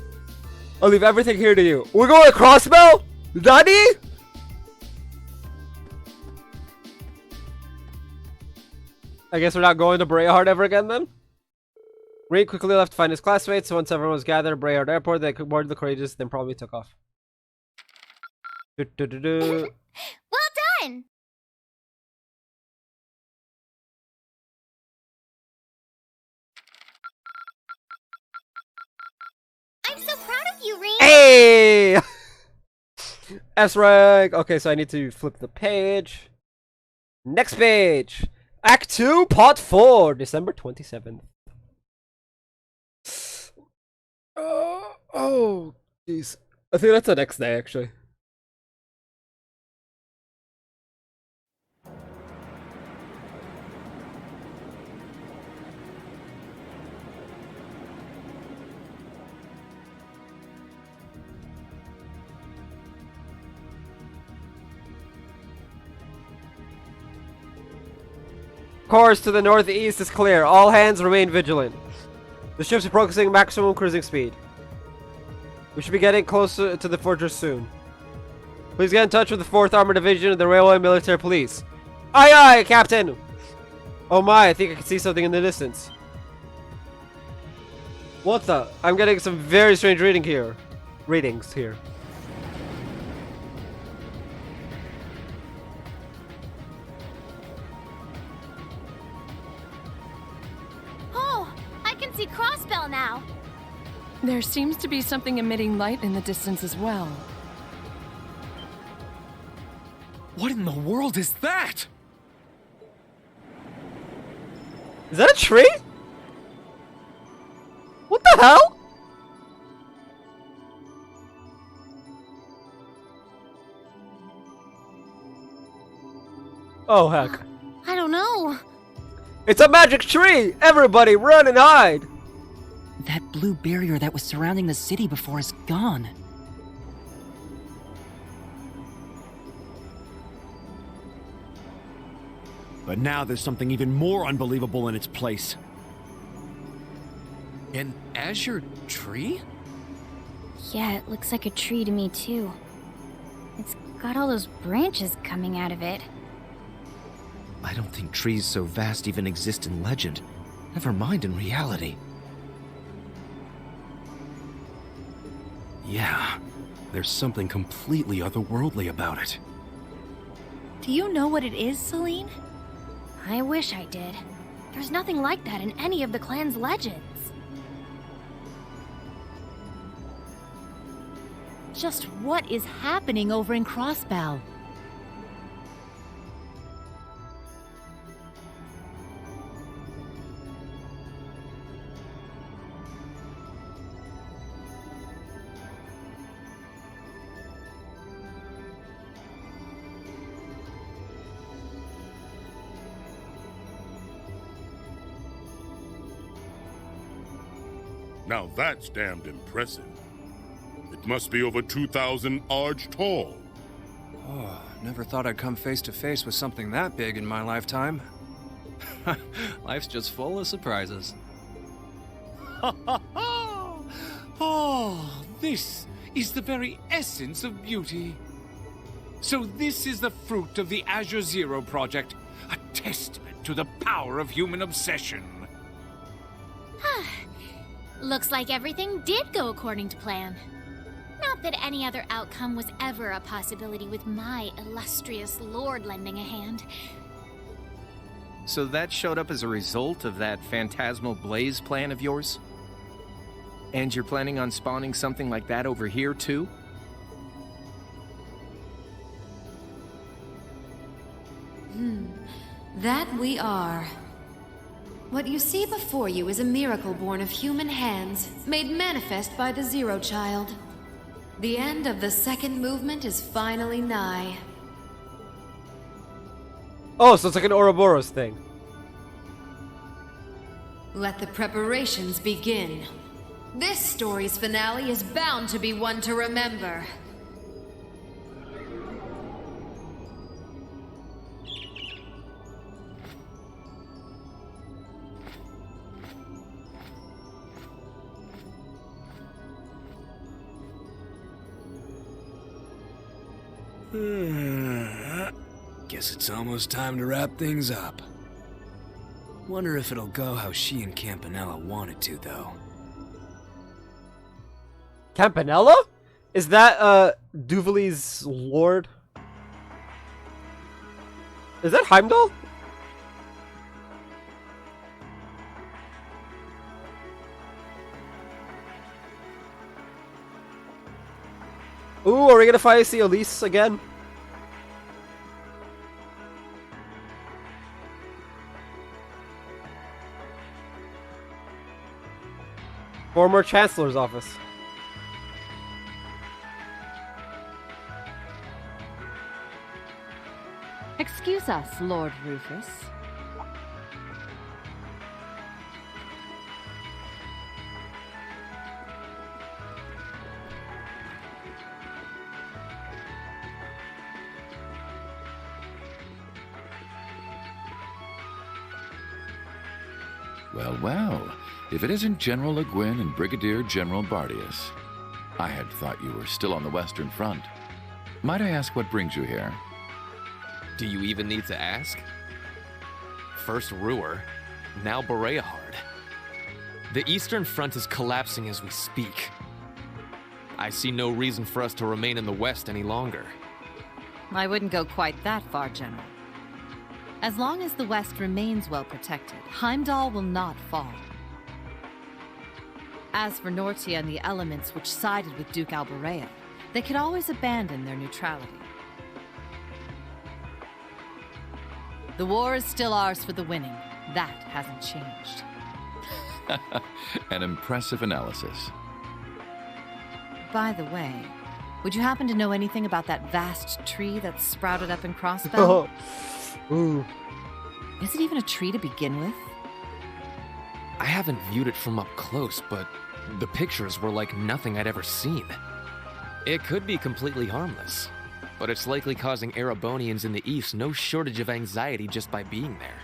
I'll leave everything here to you. We're going to Crossbell? Daddy? I guess we're not going to Brayhard ever again then? Reed quickly left to find his classmates. Once everyone was gathered at Brayhard Airport, they boarded the Courageous, then probably took off. Well done! I'm so proud of you, Reed! Hey! S rank! Okay, so I need to flip the page. Next page! Act 2, Part 4, December 27th. Oh, jeez. I think that's the next day, actually. Course to the northeast is clear. All hands remain vigilant. The ship's approaching maximum cruising speed. We should be getting closer to the fortress soon. Please get in touch with the 4th Armored Division of the Railway Military Police. Aye aye, Captain! Oh my, I think I can see something in the distance. What the? I'm getting some very strange readings here. Oh, I can see Crossbell now. There seems to be something emitting light in the distance as well. What in the world is that? Is that a tree? What the hell? Oh heck. I don't know. It's a magic tree! Everybody run and hide! That blue barrier that was surrounding the city before is gone. But now there's something even more unbelievable in its place. An azure tree? Yeah, it looks like a tree to me too. It's got all those branches coming out of it. I don't think trees so vast even exist in legend. Never mind in reality. Yeah, there's something completely otherworldly about it. Do you know what it is, Celine? I wish I did. There's nothing like that in any of the clan's legends. Just what is happening over in Crossbell? Now that's damned impressive. It must be over 2,000 arch tall. Oh, Never thought I'd come face to face with something that big in my lifetime. Life's just full of surprises. Oh, this is the very essence of beauty. So this is the fruit of the Azure Zero project, a testament to the power of human obsession. Looks like everything did go according to plan. Not that any other outcome was ever a possibility with my illustrious lord lending a hand. So that showed up as a result of that phantasmal blaze plan of yours? And you're planning on spawning something like that over here, too? That we are. What you see before you is a miracle born of human hands, made manifest by the Zero Child. The end of the second movement is finally nigh. Oh, so it's like an Ouroboros thing. Let the preparations begin. This story's finale is bound to be one to remember. Guess it's almost time to wrap things up. Wonder if it'll go how she and Campanella wanted to, though. Campanella? Is that, Duvali's lord? Is that Heimdall? Ooh, are we gonna finally see Elise again? Former Chancellor's office. Excuse us, Lord Rufus. Well, well. If it isn't General Le Guin and Brigadier General Bardius. I had thought you were still on the Western Front. Might I ask what brings you here? Do you even need to ask? First Ruhr, now Bereahard. The Eastern Front is collapsing as we speak. I see no reason for us to remain in the West any longer. I wouldn't go quite that far, General. As long as the West remains well protected, Heimdall will not fall. As for Nortia and the elements which sided with Duke Alberea, they could always abandon their neutrality. The war is still ours for the winning. That hasn't changed. An impressive analysis. By the way, would you happen to know anything about that vast tree that's sprouted up in Crossbell? Oh. Ooh. Is it even a tree to begin with? I haven't viewed it from up close, but the pictures were like nothing I'd ever seen. It could be completely harmless, but it's likely causing Erebonians in the East no shortage of anxiety just by being there.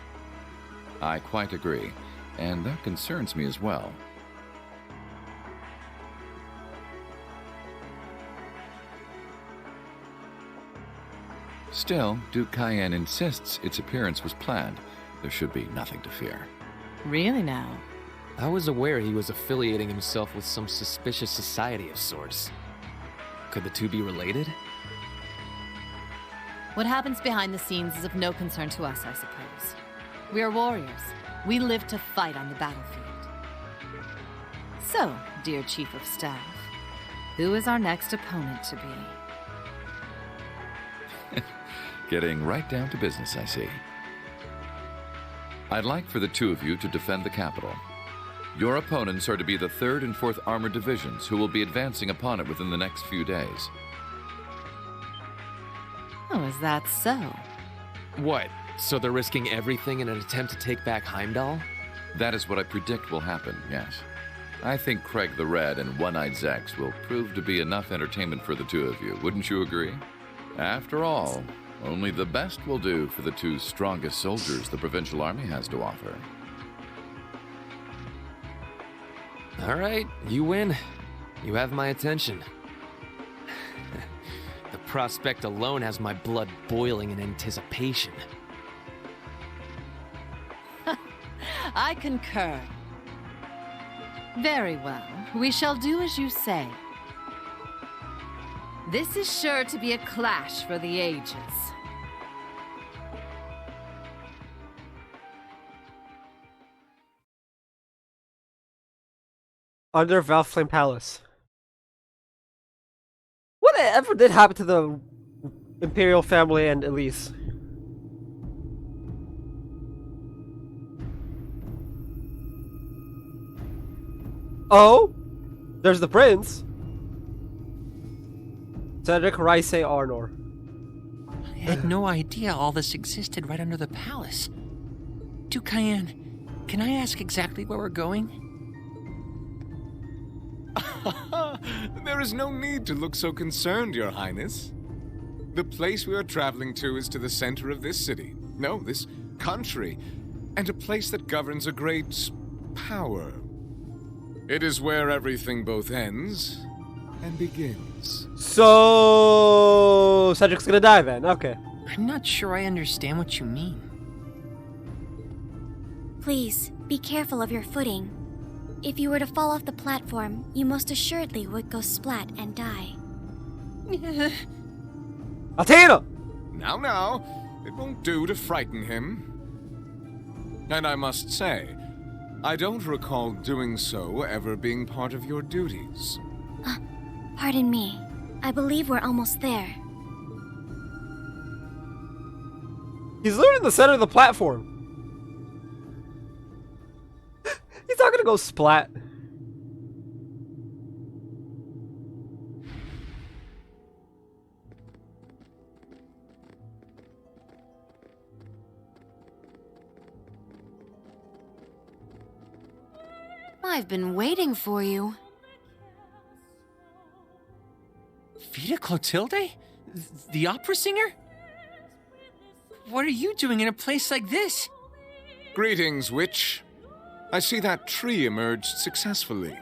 I quite agree, and that concerns me as well. Still, Duke Cayenne insists its appearance was planned. There should be nothing to fear. Really now? I was aware he was affiliating himself with some suspicious society of sorts. Could the two be related? What happens behind the scenes is of no concern to us, I suppose. We are warriors. We live to fight on the battlefield. So, dear Chief of Staff, who is our next opponent to be? Getting right down to business, I see. I'd like for the two of you to defend the capital. Your opponents are to be the 3rd and 4th Armored Divisions, who will be advancing upon it within the next few days. Oh, is that so? What? So they're risking everything in an attempt to take back Heimdall? That is what I predict will happen, yes. I think Craig the Red and One-Eyed Zex will prove to be enough entertainment for the two of you, wouldn't you agree? After all, Only the best will do for the two strongest soldiers the Provincial Army has to offer. All right, you win. You have my attention. The prospect alone has my blood boiling in anticipation. I concur. Very well. We shall do as you say. This is sure to be a clash for the ages. Under Valflame Palace. Whatever did happen to the Imperial family and Elise? Oh, there's the prince. Cedric Rice Arnor. I had no idea all this existed right under the palace. Dukayan, can I ask exactly where we're going? There is no need to look so concerned, Your Highness. The place we are traveling to is to the center of this city. No, this country. And a place that governs a great power. It is where everything both ends and begins. So Cedric's gonna die then. Okay. I'm not sure I understand what you mean. Please, be careful of your footing. If you were to fall off the platform, you most assuredly would go splat and die. Athena! Now, it won't do to frighten him. And I must say, I don't recall doing so ever being part of your duties. Pardon me. I believe we're almost there. He's literally in the center of the platform. He's not gonna go splat. I've been waiting for you. Vita Clotilde? The opera singer? What are you doing in a place like this? Greetings, witch. I see that tree emerged successfully.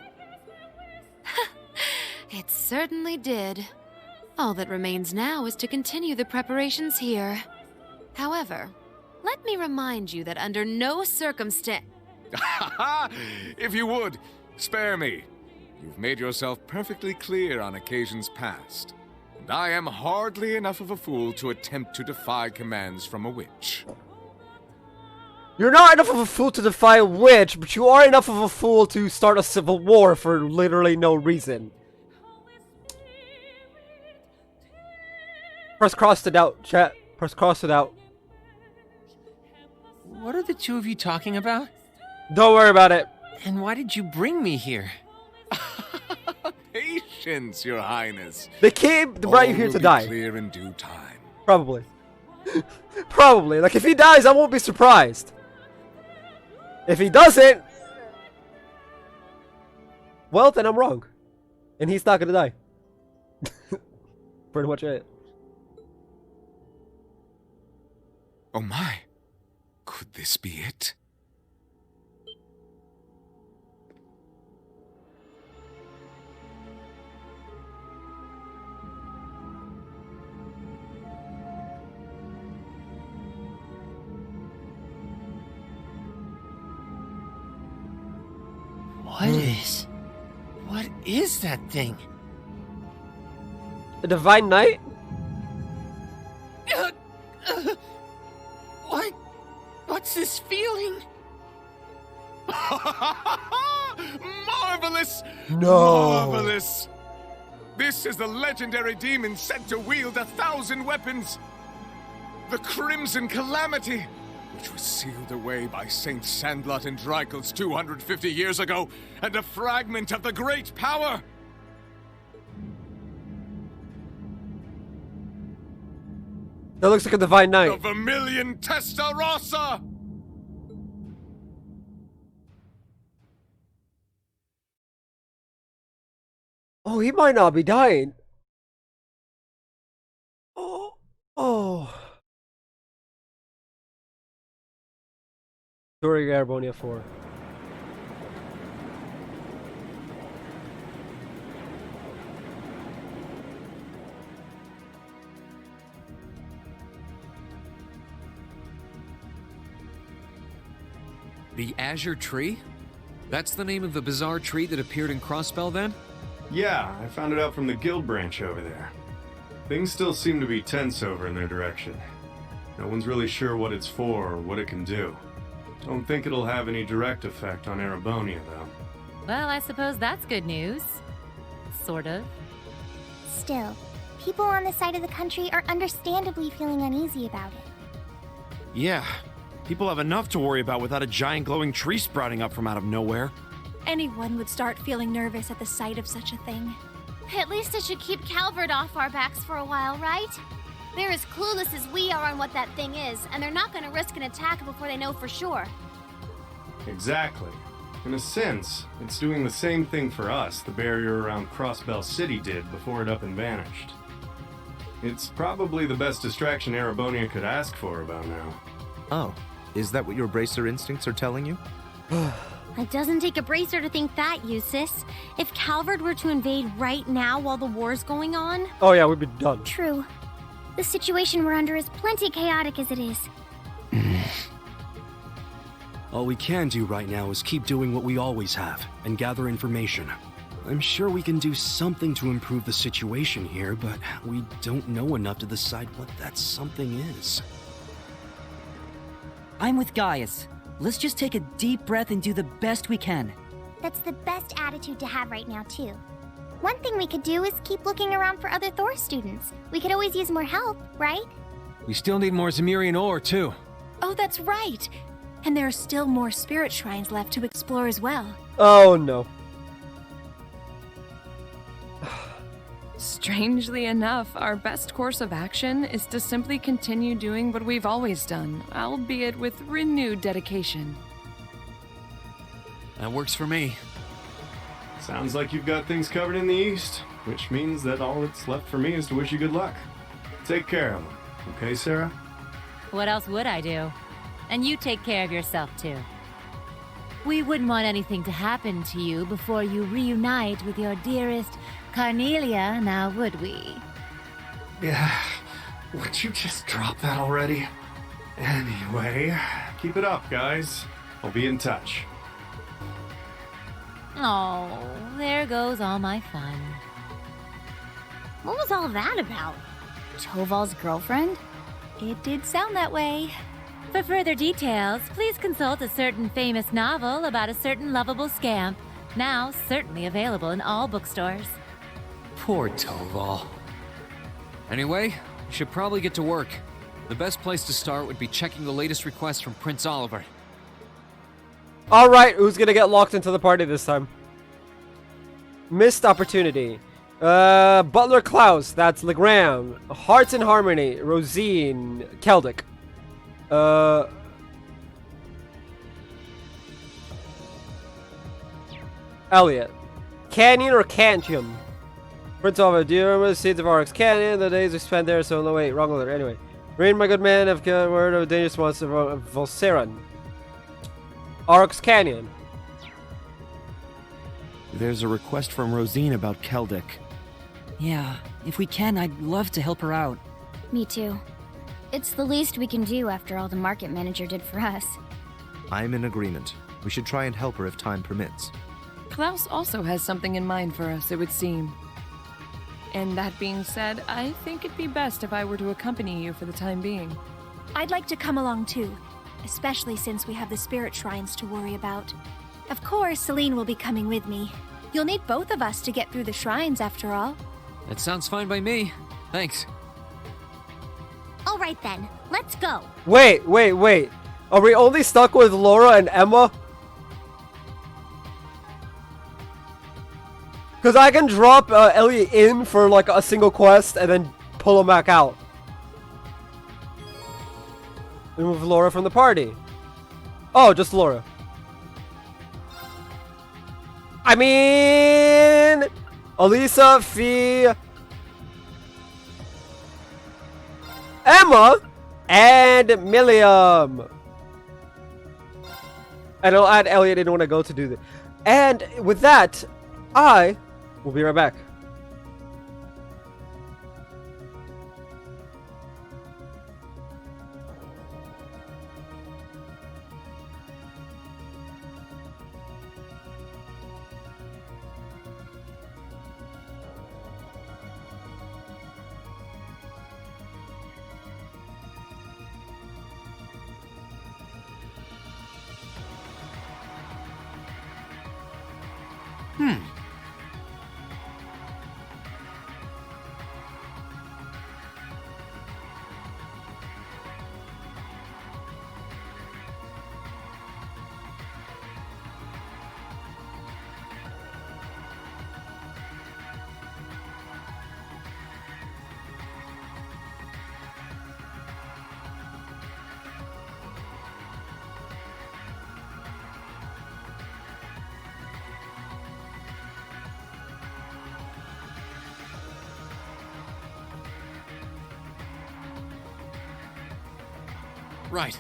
It certainly did. All that remains now is to continue the preparations here. However, let me remind you that under no circumstance... If you would, spare me. You've made yourself perfectly clear on occasions past. And I am hardly enough of a fool to attempt to defy commands from a witch. You're not enough of a fool to defy a witch, but you are enough of a fool to start a civil war for literally no reason. Press crossed it out, chat. Press crossed it out. What are the two of you talking about? Don't worry about it. And why did you bring me here? Patience, Your Highness. They brought you here to die. Clear in due time. Probably. Probably. Like, if he dies, I won't be surprised. If he doesn't, well, then I'm wrong. And he's not gonna die. Pretty much it. Oh my. Could this be it? What is that thing? The Divine Knight? What's this feeling? Marvelous! No. Marvelous! This is the legendary demon said to wield 1,000 weapons. The Crimson Calamity, which was sealed away by Saint Sandlot and Drycles 250 years ago, and a fragment of the great power. That looks like a Divine Knight. The Vermilion Testarossa! Oh, he might not be dying. Oh. Touring Airbonia 4. The Azure Tree? That's the name of the bizarre tree that appeared in Crossbell then? Yeah, I found it out from the guild branch over there. Things still seem to be tense over in their direction. No one's really sure what it's for or what it can do. Don't think it'll have any direct effect on Erebonia, though. Well, I suppose that's good news. Sort of. Still, people on this side of the country are understandably feeling uneasy about it. Yeah, people have enough to worry about without a giant glowing tree sprouting up from out of nowhere. Anyone would start feeling nervous at the sight of such a thing. At least it should keep Calvert off our backs for a while, right? They're as clueless as we are on what that thing is, and they're not going to risk an attack before they know for sure. Exactly. In a sense, it's doing the same thing for us the barrier around Crossbell City did before it up and vanished. It's probably the best distraction Erebonia could ask for about now. Oh, is that what your bracer instincts are telling you? It doesn't take a bracer to think that, Eustace. If Calvert were to invade right now while the war's going on... Oh yeah, we'd be done. True. The situation we're under is plenty chaotic as it is. All we can do right now is keep doing what we always have, and gather information. I'm sure we can do something to improve the situation here, but we don't know enough to decide what that something is. I'm with Gaius. Let's just take a deep breath and do the best we can. That's the best attitude to have right now, too. One thing we could do is keep looking around for other Thor students. We could always use more help, right? We still need more Zemirian ore, too. Oh, that's right. And there are still more spirit shrines left to explore as well. Oh no. Strangely enough, our best course of action is to simply continue doing what we've always done, albeit with renewed dedication. That works for me. Sounds like you've got things covered in the East, which means that all that's left for me is to wish you good luck. Take care of them, okay, Sarah? What else would I do? And you take care of yourself, too. We wouldn't want anything to happen to you before you reunite with your dearest Carnelia, now would we? Yeah, would you just drop that already? Anyway, keep it up, guys. I'll be in touch. Oh, there goes all my fun. What was all that about? Toval's girlfriend? It did sound that way. For further details, please consult a certain famous novel about a certain lovable scamp, now certainly available in all bookstores. Poor Toval. Anyway, we should probably get to work. The best place to start would be checking the latest request from Prince Oliver. Alright, who's gonna get locked into the party this time? Missed opportunity. Butler Klaus, that's Legram. Hearts in Harmony, Rosine, Keldic. Elliot. Canyon or Cantium? Prince Oliver, do you remember the Seeds of Arx Canyon? The days we spent there, so no, wait, wrong alert. Anyway. Rain, my good man, have word of a dangerous monster of Volseran. Arx Canyon. There's a request from Rosine about Keldic. Yeah, if we can, I'd love to help her out. Me too. It's the least we can do after all the market manager did for us. I'm in agreement. We should try and help her if time permits. Klaus also has something in mind for us, it would seem. And that being said, I think it'd be best if I were to accompany you for the time being. I'd like to come along too, especially since we have the spirit shrines to worry about. Of course, Celine will be coming with me. You'll need both of us to get through the shrines after all. That sounds fine by me. Thanks. All right then, let's go. Wait. Are we only stuck with Laura and Emma? Because I can drop Elliot in for like a single quest and then pull him back out. Remove Laura from the party. Oh, just Laura. I mean... Elisa, Fee... Emma, and Milliam. And I'll add Elliot in when I go to do that. And with that, I will be right back. Right.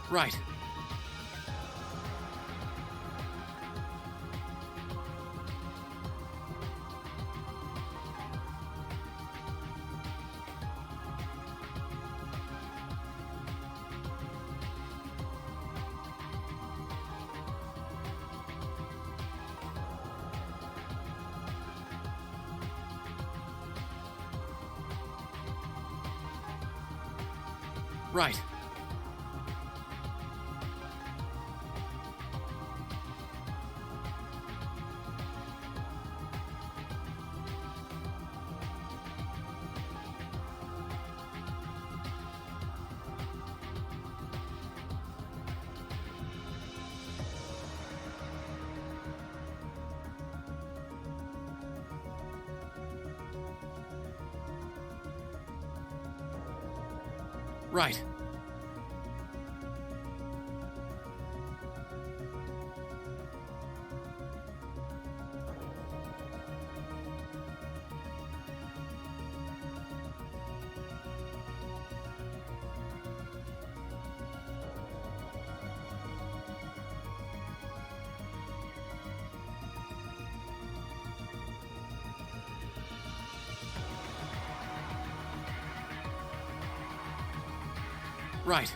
Right. Right. Right. Right.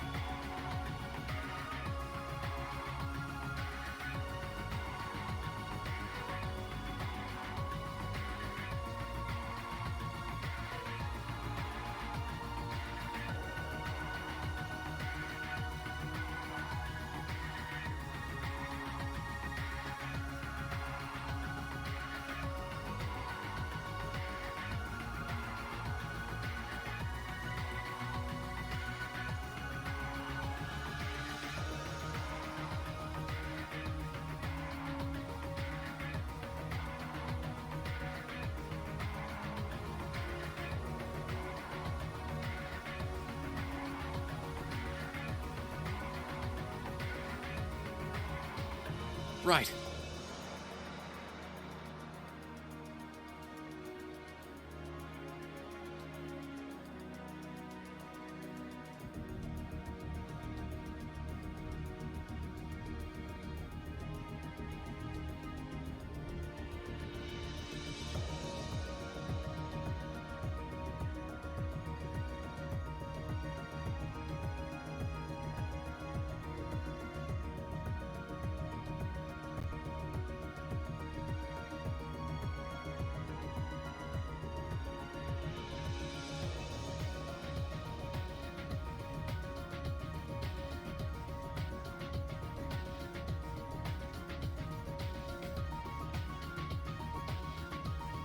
Right.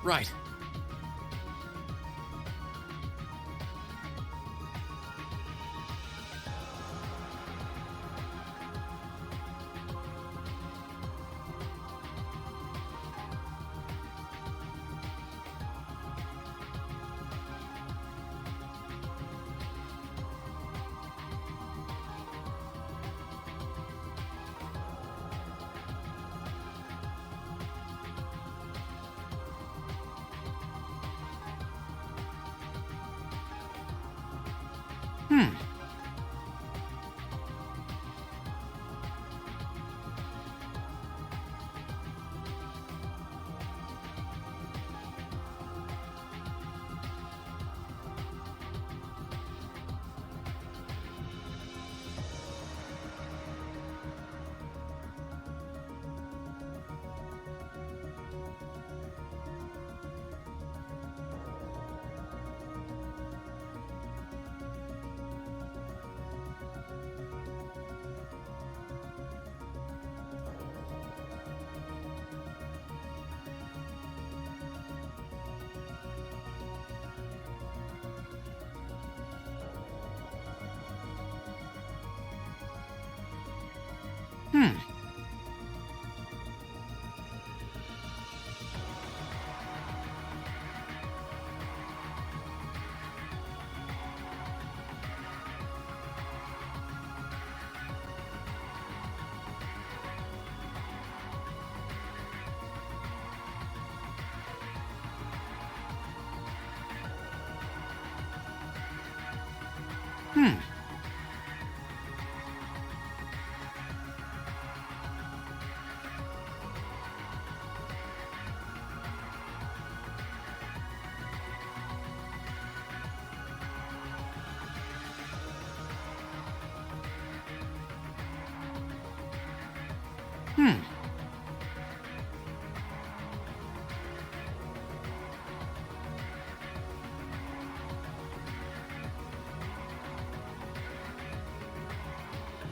Right.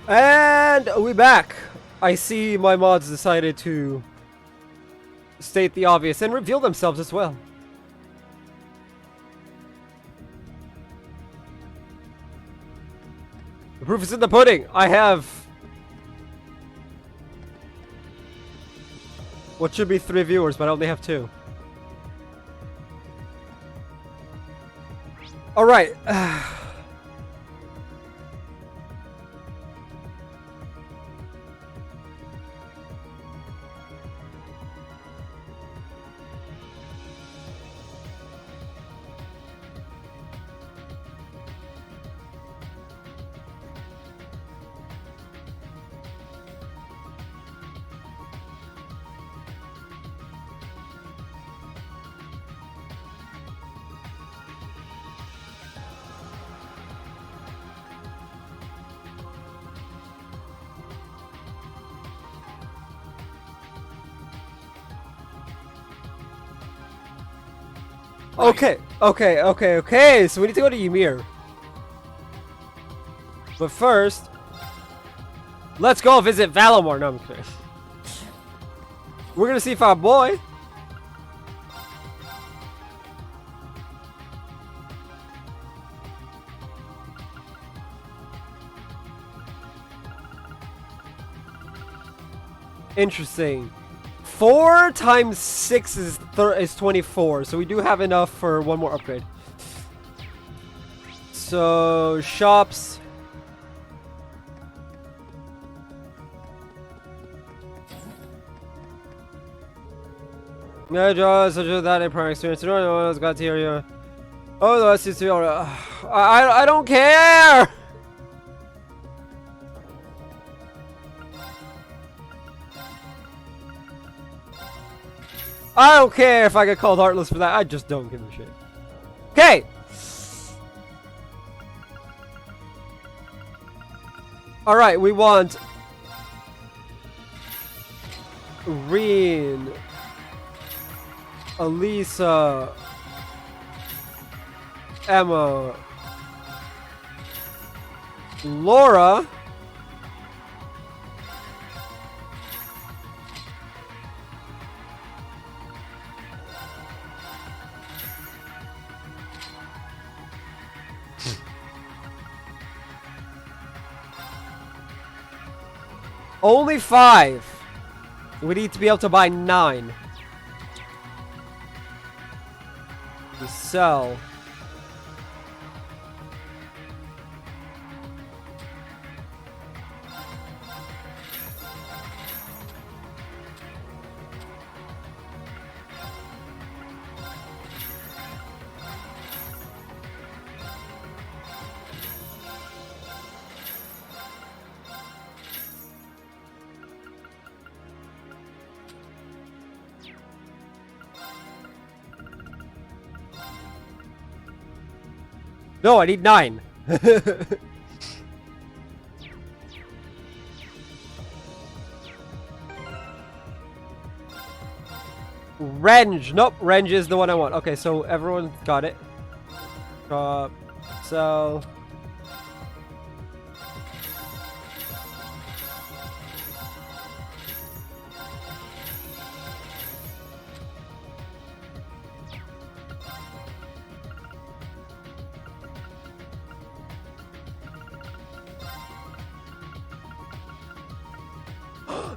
And we back. I see my mods decided to state the obvious and reveal themselves as well. The proof is in the pudding. I have what should be 3 viewers, but I only have 2. All right. Okay. So we need to go to Ymir. But first, let's go visit Valamor. No, I'm kidding. We're gonna see if our boy interesting. 4 times 6 is 24, so we do have enough for one more upgrade. So, shops. Yeah, just that in prior experience. No one else got here. Oh, that's just I don't care. I don't care if I get called heartless for that. I just don't give a shit. Okay. All right, we want Reen, Elisa, Emma, Laura, Only 5. We need to be able to buy 9. We sell. No, I need 9. Renge. Nope, Renge is the one I want. Okay, so everyone got it. So...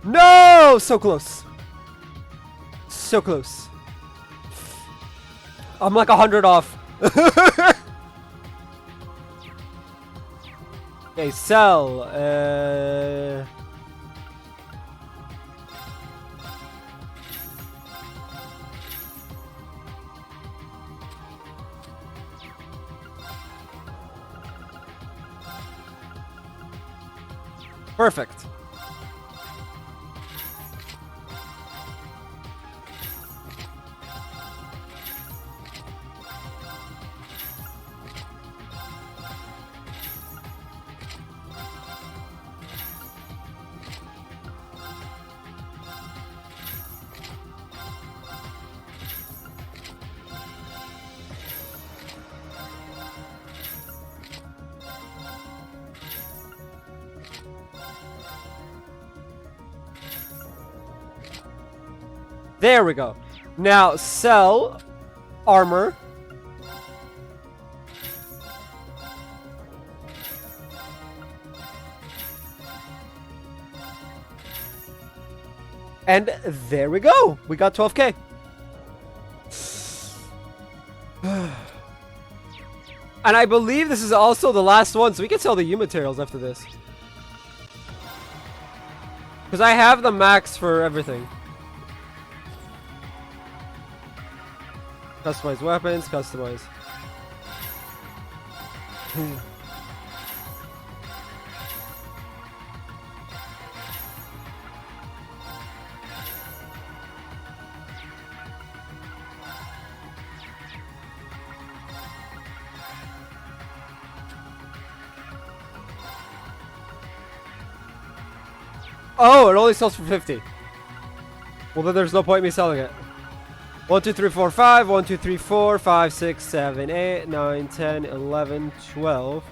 No! So close. So close. I'm like 100 off. Okay, sell. Perfect. There we go. Now sell armor. And there we go. We got 12k. And I believe this is also the last one, so we can sell the U materials after this. Because I have the max for everything. Customize weapons, customize. Oh, it only sells for 50. Well, then there's no point in me selling it. 1, 2, 3, 4, 5. 1, 2, 3, 4, 5, 6, 7, 8, 9, 10, 11, 12.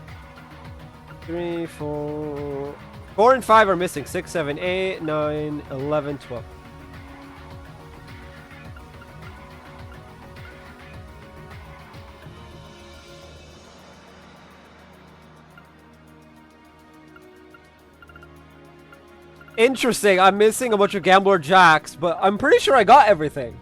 3, 4. 4 and 5 are missing. 6, 7, 8, 9, 11, 12. Interesting. I'm missing a bunch of Gambler Jacks, but I'm pretty sure I got everything.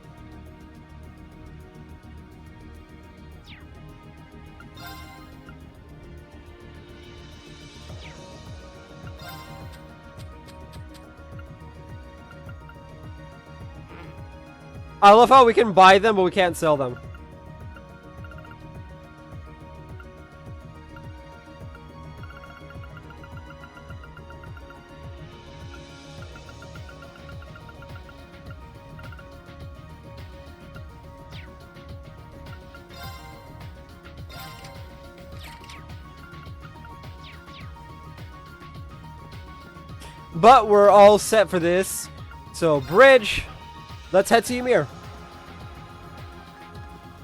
I love how we can buy them, but we can't sell them. But we're all set for this. So, bridge. Let's head to Ymir.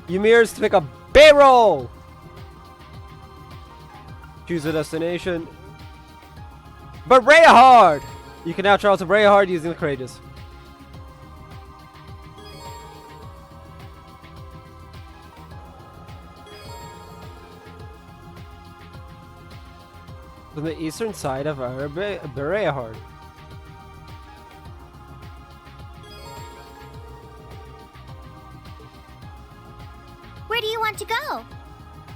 Ymir's to pick a barrel. Choose a destination. Breahard! You can now travel to Breahard using the Courageous. From the eastern side of Breahard.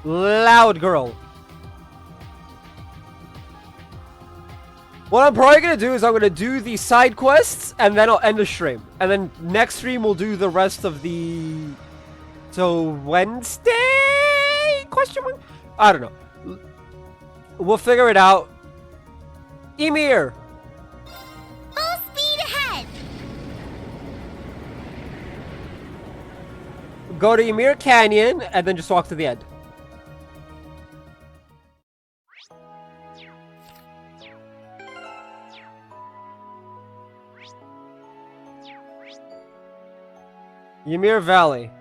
Loud girl. What I'm probably gonna do is I'm gonna do the side quests and then I'll end the stream. And then next stream we'll do the rest of the... So Wednesday? Question mark? I don't know. We'll figure it out. Ymir! Full speed ahead! Go to Ymir Canyon and then just walk to the end. Ymir Valley.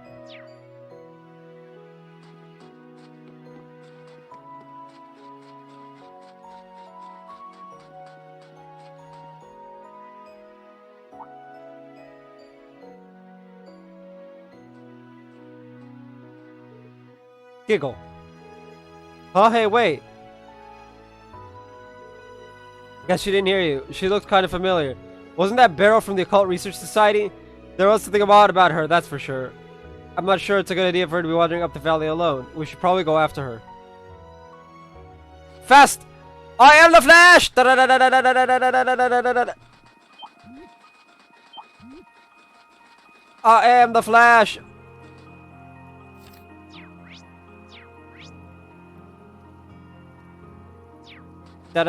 Giggle. Oh, hey, wait. Guess she didn't hear you. She looked kind of familiar. Wasn't that Beryl from the Occult Research Society? There was something odd about her, that's for sure. I'm not sure it's a good idea for her to be wandering up the valley alone. We should probably go after her. Fast! I am the Flash! I am the Flash! I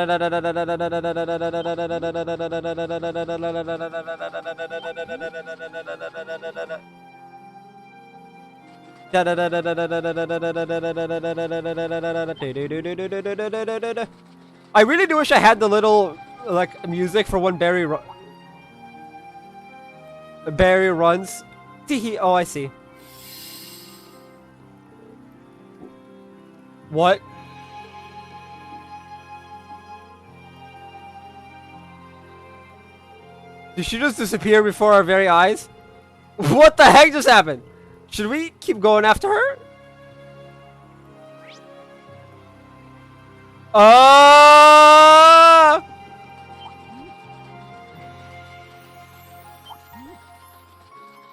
really do wish I had the little like music for when Barry runs. Oh, I see. What? Did she just disappear before our very eyes? What the heck just happened? Should we keep going after her?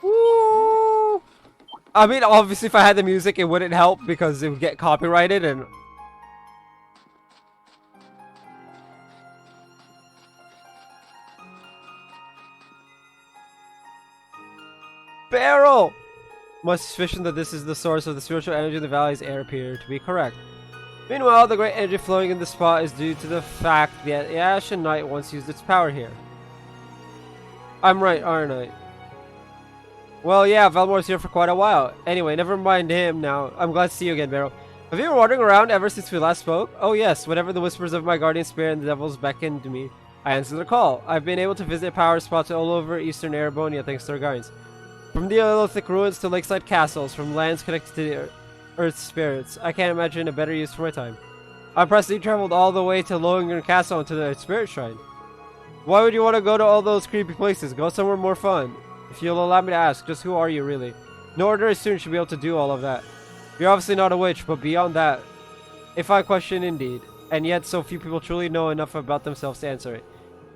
Woo! I mean, obviously if I had the music it wouldn't help because it would get copyrighted and... Beryl! My suspicion that this is the source of the spiritual energy in the valley's air appear to be correct. Meanwhile, the great energy flowing in the spot is due to the fact that the Ashen Knight once used its power here. I'm right, aren't I? Well, yeah, Valmore's here for quite a while. Anyway, never mind him now. I'm glad to see you again, Beryl. Have you been wandering around ever since we last spoke? Oh yes, whenever the whispers of my guardian spirit and the devils beckoned to me, I answered the call. I've been able to visit power spots all over eastern Erebonia thanks to our guardians. From the Neolithic ruins to lakeside castles, from lands connected to the Earth's spirits, I can't imagine a better use for my time. I'm impressed that you traveled all the way to Lohengrin Castle and to the Spirit Shrine. Why would you want to go to all those creepy places? Go somewhere more fun. If you'll allow me to ask, just who are you really? No ordinary student should be able to do all of that. You're obviously not a witch, but beyond that, if I question indeed, and yet so few people truly know enough about themselves to answer it.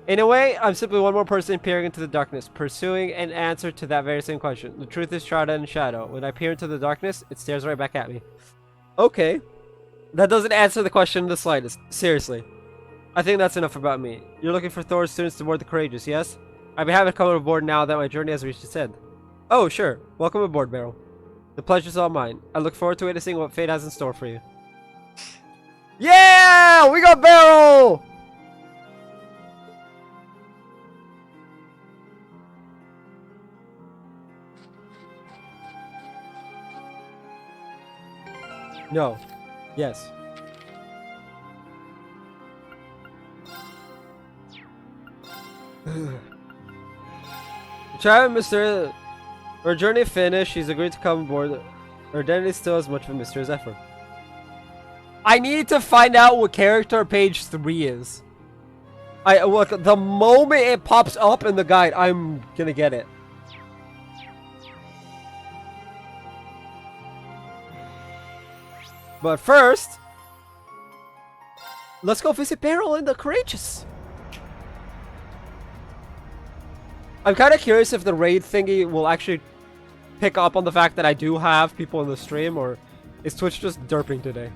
In a way, I'm simply one more person peering into the darkness, pursuing an answer to that very same question. The truth is shrouded in shadow. When I peer into the darkness, it stares right back at me. Okay. That doesn't answer the question in the slightest. Seriously. I think that's enough about me. You're looking for Thor's students to board the courageous, yes? I'd be happy to come aboard now that my journey has reached its end. Oh, sure. Welcome aboard, Beryl. The pleasure's all mine. I look forward to witnessing what fate has in store for you. Yeah! We got Beryl! No. Yes. Child, Mr. Her journey finished. She's agreed to come aboard. Her identity is still as much of a mystery as ever. I need to find out what character page 3 is. Look, the moment it pops up in the guide, I'm gonna get it. But first, let's go visit Beryl and the Courageous. I'm kind of curious if the raid thingy will actually pick up on the fact that I do have people in the stream, or Is Twitch just derping today?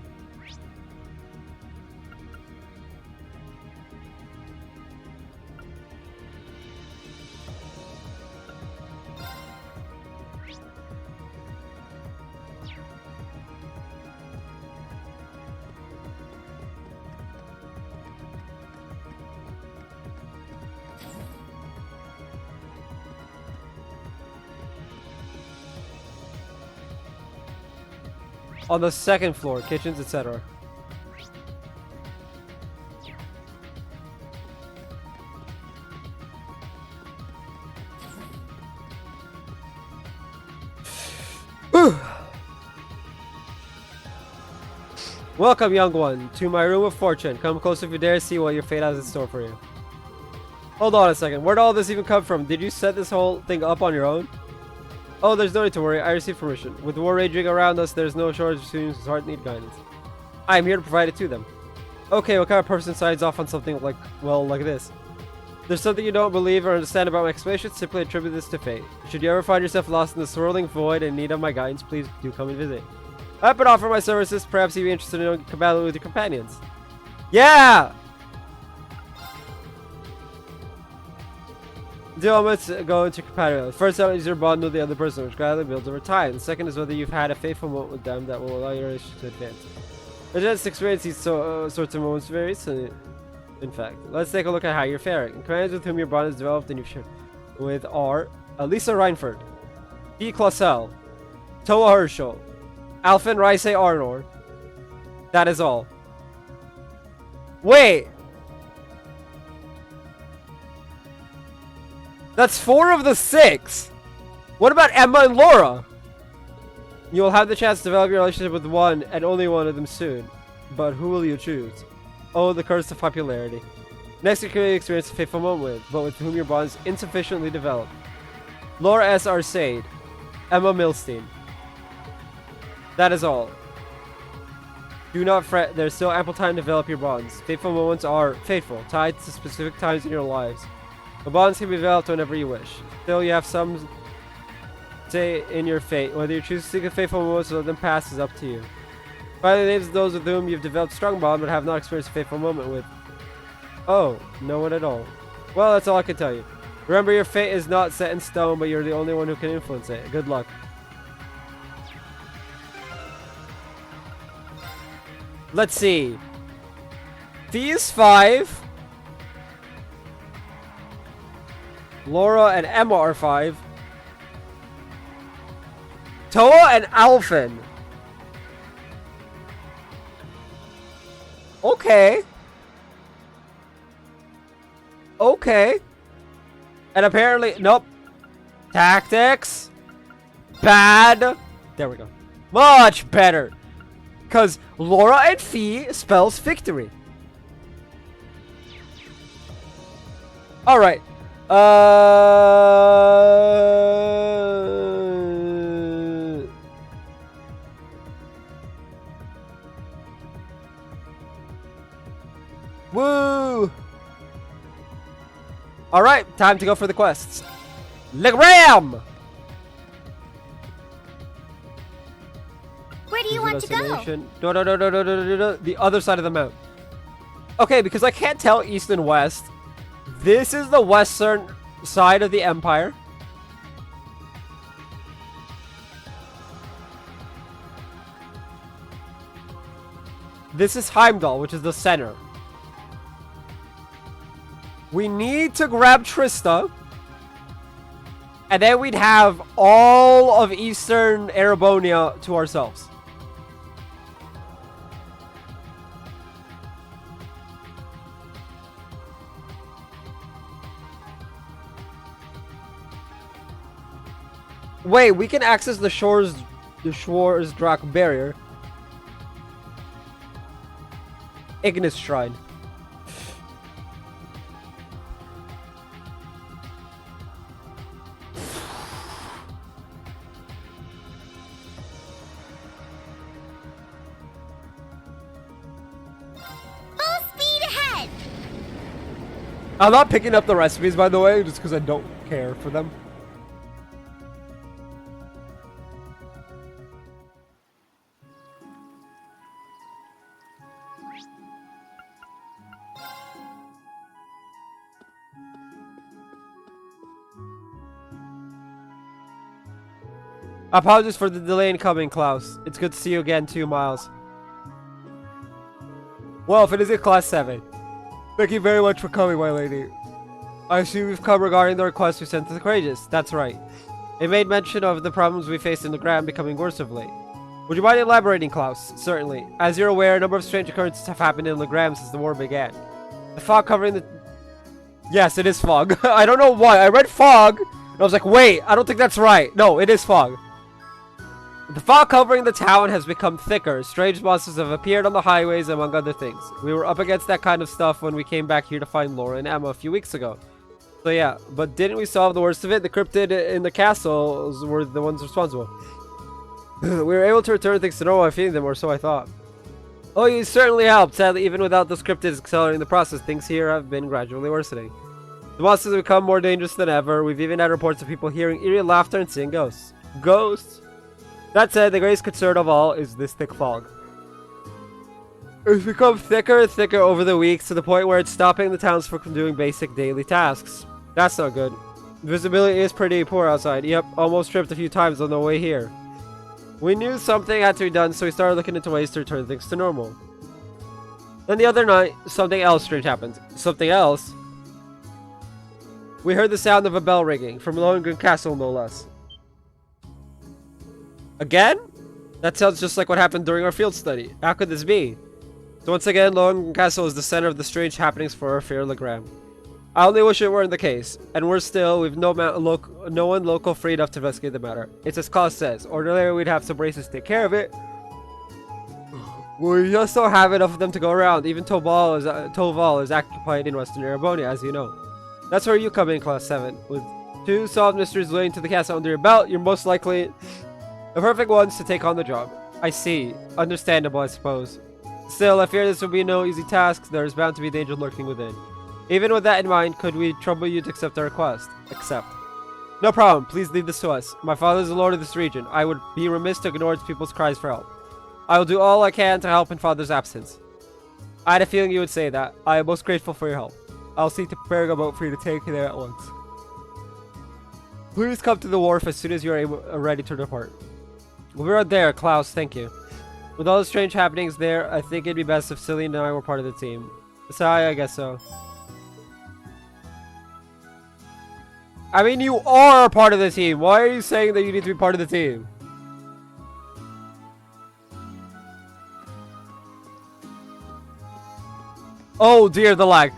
On the second floor, kitchens, etc. Welcome, young one, to my room of fortune. Come close if you dare see what your fate has in store for you. Hold on a second. Where'd all this even come from? Did you set this whole thing up on your own? Oh, there's no need to worry. I received permission. With war raging around us, there's no shortage of students whose heart need guidance. I am here to provide it to them. Okay, what kind of person signs off on something like, well, like this? There's something you don't believe or understand about my explanation, simply attribute this to fate. Should you ever find yourself lost in the swirling void and in need of my guidance, please do come and visit. I happen to offer my services. Perhaps you'd be interested in combating with your companions. Yeah! The elements go into compatibility. First element is your bond with the other person, which gradually builds over time. The second is whether you've had a faithful moment with them that will allow your relationship to advance. The chance to experience these sorts of moments varies, in fact. Let's take a look at how you're faring. Companions with whom your bond is developed and you've shared with are Elisa Reinford, Dee Clausel, Toa Herschel, Alfin Rice Arnor. That is all. Wait! That's 4 of the 6! What about Emma and Laura? You will have the chance to develop your relationship with one and only one of them soon. But who will you choose? Oh, the curse of popularity. Next, you can experience a faithful moment with, but with whom your bond is insufficiently developed. Laura S. Arcade. Emma Milstein. That is all. Do not fret, there's still ample time to develop your bonds. Faithful moments are faithful, tied to specific times in your lives. The bonds can be developed whenever you wish. Still, you have some say in your fate. Whether you choose to seek a faithful moments or let them pass is up to you. Finally, names of those with whom you've developed a strong bond but have not experienced a faithful moment with. Oh, no one at all. Well, that's all I can tell you. Remember, your fate is not set in stone, but you're the only one who can influence it. Good luck. Let's see. These 5. Laura and Emma are 5. Toa and Alfin. Okay. Okay. And apparently, nope. Tactics. Bad. There we go. Much better. Because Laura and Fee spells victory. Alright. Woo! Alright, time to go for the quests. Legram! Where do you want to go? No. The other side of the map. Okay, because I can't tell east and west. This is the western side of the Empire. This is Heimdall, which is the center. We need to grab Trista. And then we'd have all of Eastern Erebonia to ourselves. Wait, we can access the Schwarzdrach barrier. Ignis Shrine. Full speed ahead! I'm not picking up the recipes, by the way, just because I don't care for them. Apologies for the delay in coming, Klaus. It's good to see you again, too, Miles. Well, if it isn't Class 7. Thank you very much for coming, my lady. I assume you've come regarding the request we sent to the Courageous. That's right. It made mention of the problems we faced in Legram becoming worse of late. Would you mind elaborating, Klaus? Certainly. As you're aware, a number of strange occurrences have happened in Legram since the war began. The fog covering the... Yes, it is fog. I don't know why. I read fog, and I was like, wait, I don't think that's right. No, it is fog. The fog covering the town has become thicker. Strange monsters have appeared on the highways, among other things. We were up against that kind of stuff when we came back here to find Laura and Emma a few weeks ago. So yeah, but didn't we solve the worst of it? The cryptid in the castles were the ones responsible. We were able to return things to normal by feeding them, or so I thought. Oh, you certainly helped. Sadly, even without those cryptids accelerating the process, things here have been gradually worsening. The monsters have become more dangerous than ever. We've even had reports of people hearing eerie laughter and seeing ghosts. Ghosts? That said, the greatest concern of all is this thick fog. It's become thicker and thicker over the weeks to the point where it's stopping the townsfolk from doing basic daily tasks. That's not good. Visibility is pretty poor outside. Yep, almost tripped a few times on the way here. We knew something had to be done, so we started looking into ways to return things to normal. Then the other night, something else strange happened. Something else? We heard the sound of a bell ringing, from Lohengrin Castle no less. Again? That sounds just like what happened during our field study. How could this be? So once again, Lohengrin Castle is the center of the strange happenings for our fair Legram. I only wish it weren't the case. And we've no one local free enough to investigate the matter. It's as Klaus says. Ordinarily, we'd have some braces to take care of it. We just don't have enough of them to go around. Even Toval is occupied in Western Erebonia, as you know. That's where you come in, Class 7. With 2 solved mysteries relating to the castle under your belt, you're most likely the perfect ones to take on the job. I see. Understandable, I suppose. Still, I fear this will be no easy task. There is bound to be danger lurking within. Even with that in mind, could we trouble you to accept our request? Accept. No problem. Please leave this to us. My father is the lord of this region. I would be remiss to ignore its people's cries for help. I will do all I can to help in father's absence. I had a feeling you would say that. I am most grateful for your help. I'll see to preparing a boat for you to take you there at once. Please come to the wharf as soon as you are ready to depart. We'll be right there, Klaus. Thank you. With all the strange happenings there, I think it'd be best if Celine and I were part of the team. So I guess so. I mean, you are part of the team. Why are you saying that you need to be part of the team? Oh dear, the lag.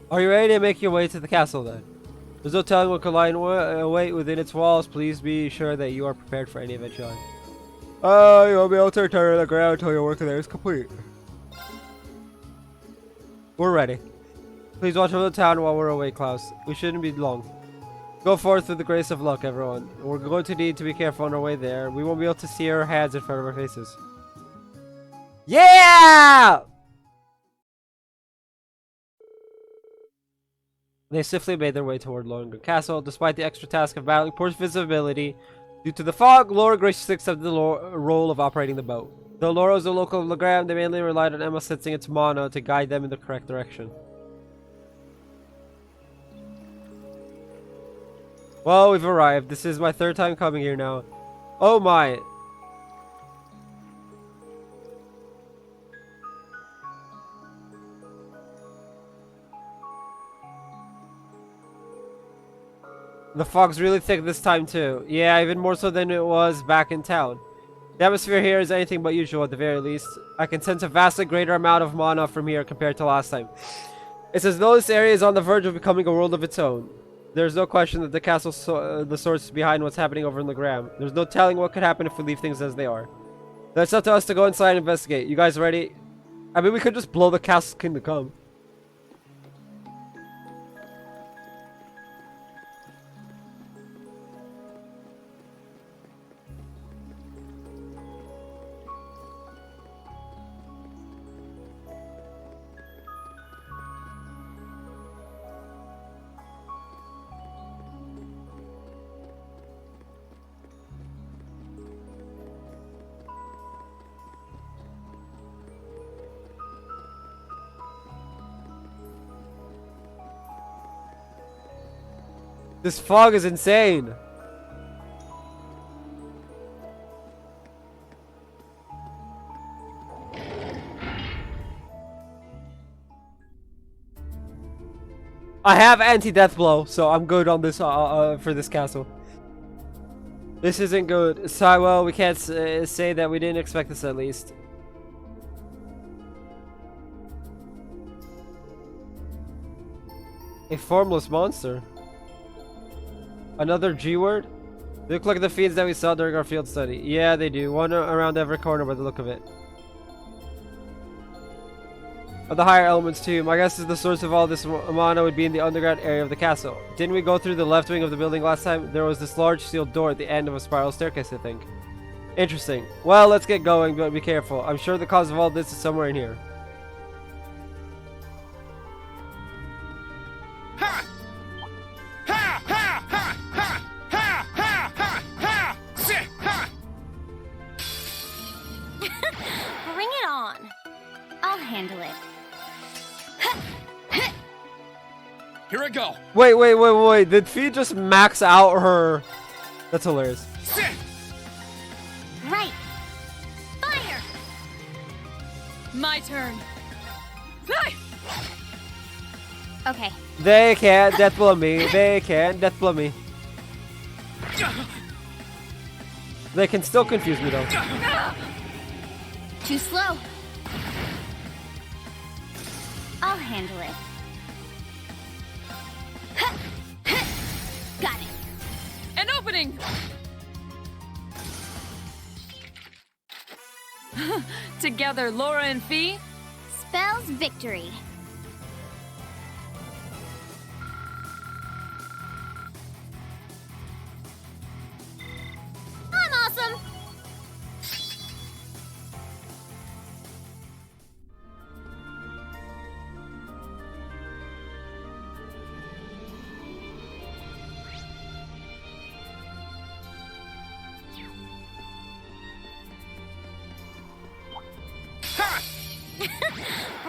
Are you ready to make your way to the castle then? There's no telling what could lie in wait within its walls. Please be sure that you are prepared for any eventuality. You won't be able to return to the ground until your work there is complete. We're ready. Please watch over the town while we're away, Klaus. We shouldn't be long. Go forth with the grace of luck, everyone. We're going to need to be careful on our way there. We won't be able to see our hands in front of our faces. Yeah! They swiftly made their way toward Lohengrin Castle. Despite the extra task of battling poor visibility due to the fog, Laura graciously accepted the role of operating the boat. Though Laura was a local of Legram, they mainly relied on Emma sensing its mana to guide them in the correct direction. Well, we've arrived. This is my 3rd time coming here now. Oh my! The fog's really thick this time too. Yeah, even more so than it was back in town. The atmosphere here is anything but usual at the very least. I can sense a vastly greater amount of mana from here compared to last time. It's as though this area is on the verge of becoming a world of its own. There's no question that the castle's the source behind what's happening over in Legram. There's no telling what could happen if we leave things as they are. That's up to us to go inside and investigate. You guys ready? I mean, we could just blow the Castle Kingdom Come. This fog is insane. I have anti-death blow, so I'm good on this for this castle. This isn't good. So, well, we can't say that we didn't expect this at least. A formless monster. Another G word? They look like the fiends that we saw during our field study. Yeah, they do. One around every corner by the look of it. Of the higher elements too. My guess is the source of all this mana would be in the underground area of the castle. Didn't we go through the left wing of the building last time? There was this large sealed door at the end of a spiral staircase, I think. Interesting. Well, let's get going, but be careful. I'm sure the cause of all this is somewhere in here. Bring it on. I'll handle it. Here I go. Wait. Did Fee just max out her... That's hilarious. Right. Fire. My turn. Okay. They can't death blow me. They can't death blow me. They can still confuse me though. Too slow. I'll handle it. Got it. An opening! Together, Laura and Fee. Spells victory. I'm awesome.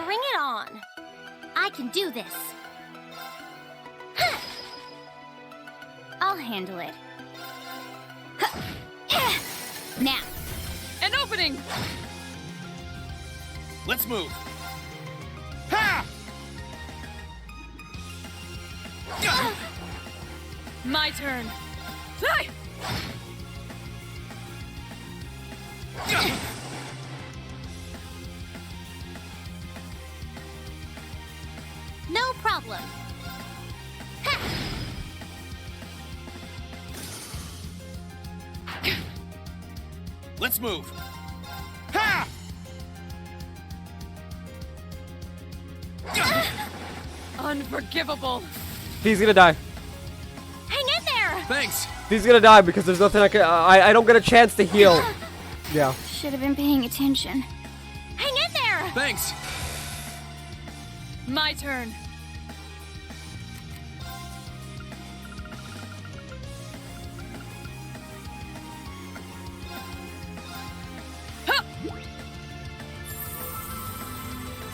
Bring it on. I can do this. I'll handle it. Now. An opening! Let's move. My turn. No problem. Let's move. Unforgivable. Fee's gonna die. Hang in there. Thanks. Fee's gonna die because there's nothing I can. I don't get a chance to heal. Yeah. Should have been paying attention. Hang in there. Thanks. My turn.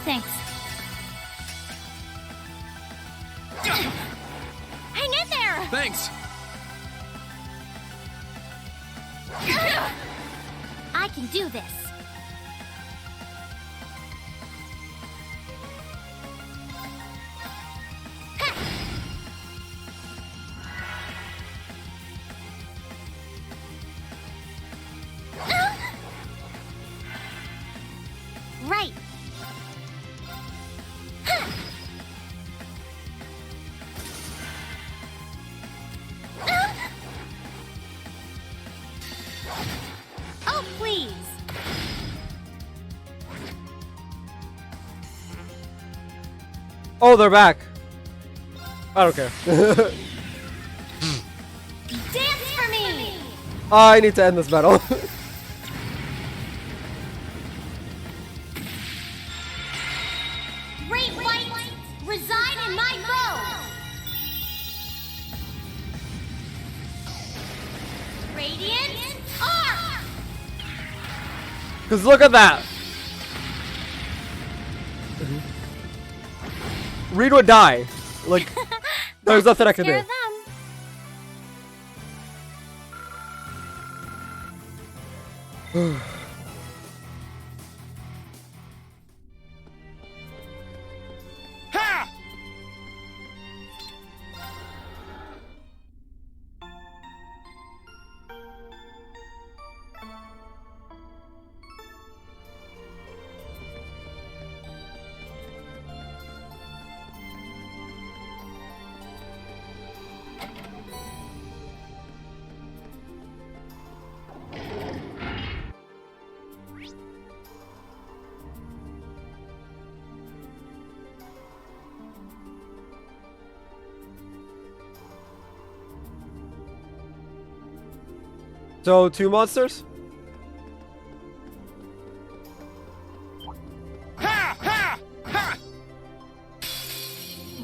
Thanks. Hang in there. Thanks. I can do this. Right. Oh, please. Oh, they're back. I don't care. Dance for me. I need to end this battle. Great white, reside in my bow. Radiant arc. Cause look at that. Reed would die. Like, there's nothing I can do. Scare them. So, 2 monsters?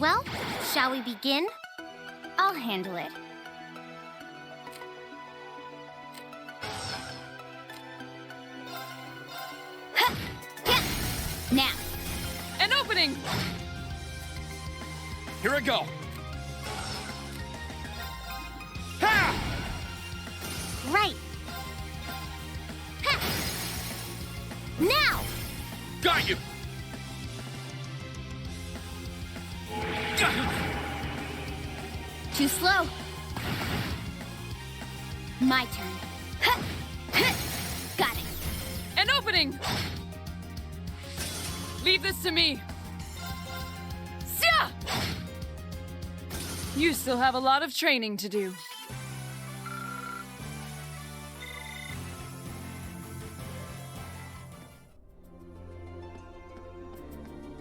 Well, shall we begin? I'll handle it. Now. An opening! Here I go. Right. Now! Got you! Too slow. My turn. Got it. An opening! Leave this to me. Sia! You still have a lot of training to do.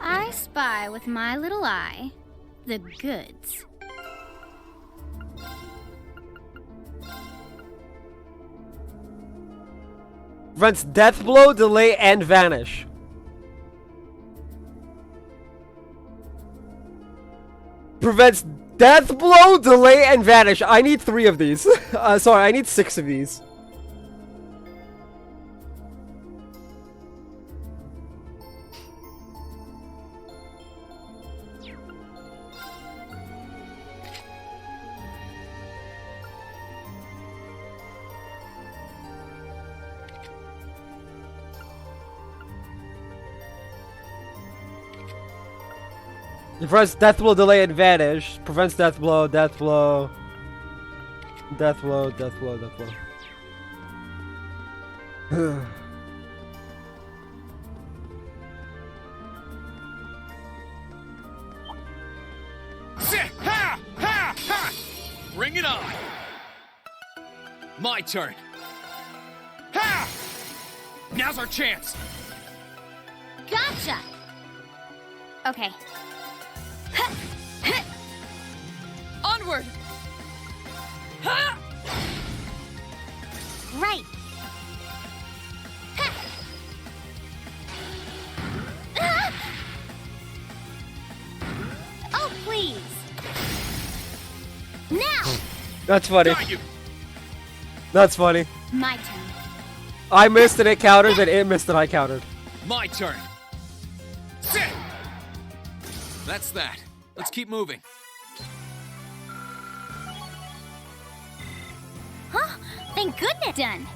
I spy with my little eye the goods. Prevents death blow, delay, and vanish. Prevents death blow, delay, and vanish. I need 3 of these. Sorry, I need 6 of these. It prevents death blow, delay, and vanish. Prevents death blow, death blow. Death blow, death blow, death blow. Bring it on! My turn. Now's our chance. Gotcha! Okay. Onward! Right. Oh, please. Now. That's funny. That's funny. My turn. I missed and it countered, and it missed and I countered. My turn. Sit. That's that. Let's keep moving. Huh? Thank goodness. Done.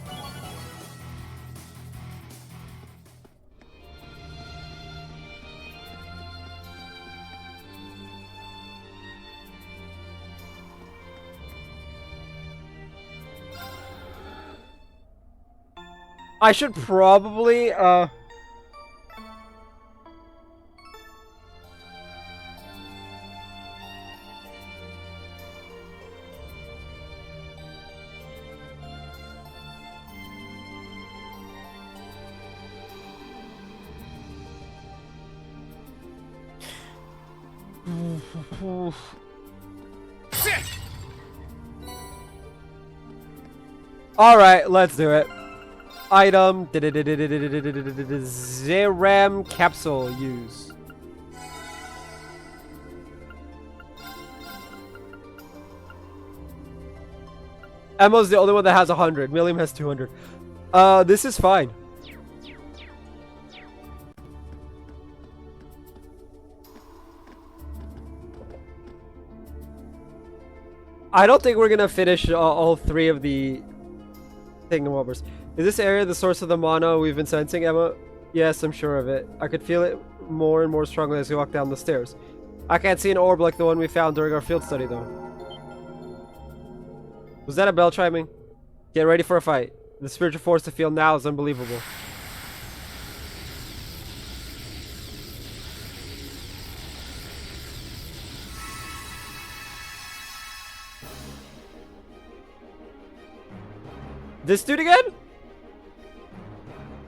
I should probably, Alright, let's do it. Item Zeram capsule use. Emma's the only one that has 100. William has 200. This is fine. I don't think we're gonna finish all 3 of the thingamabobbers. Is this area the source of the mana we've been sensing, Emma? Yes, I'm sure of it. I could feel it more and more strongly as we walk down the stairs. I can't see an orb like the one we found during our field study, though. Was that a bell chiming? Get ready for a fight. The spiritual force to feel now is unbelievable. This dude again?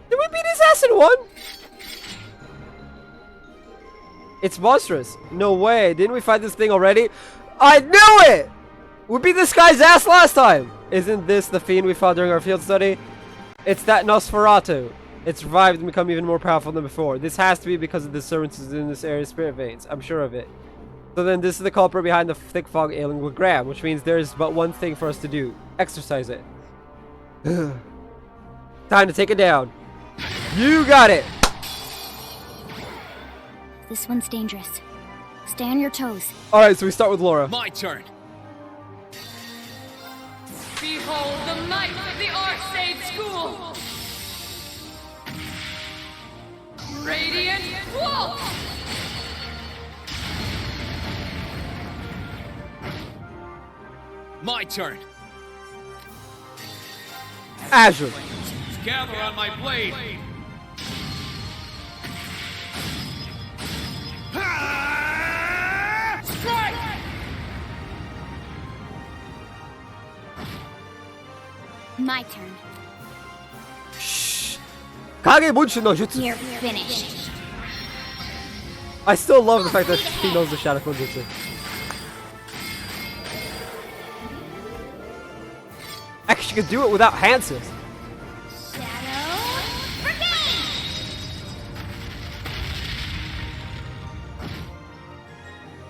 Did we beat his ass in one? It's monstrous. No way. Didn't we fight this thing already? I knew it! We beat this guy's ass last time! Isn't this the fiend we fought during our field study? It's that Nosferatu. It's revived and become even more powerful than before. This has to be because of the disturbances in this area's spirit veins. I'm sure of it. So then this is the culprit behind the thick fog ailing with Graham, which means there is but one thing for us to do. Exercise it. Time to take it down. You got it! This one's dangerous. Stay on your toes. Alright, so we start with Laura. My turn. Behold the might of the Arcade School! Radiant Waltz! My turn. Azure. Gather on my blade. Strike! My turn. Kage Bunshin no Jutsu. You're finished. I still love the fact that he knows the Shadow Clone Jutsu. Actually, she could do it without Hanses.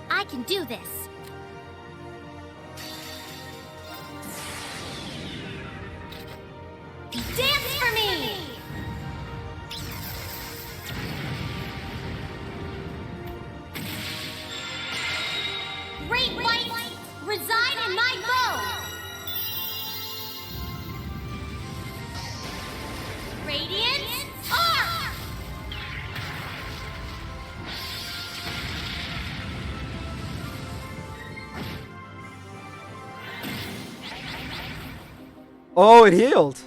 I can do this. Dance for me! Great light reside in my bow! Radiant Arc! Oh, it healed.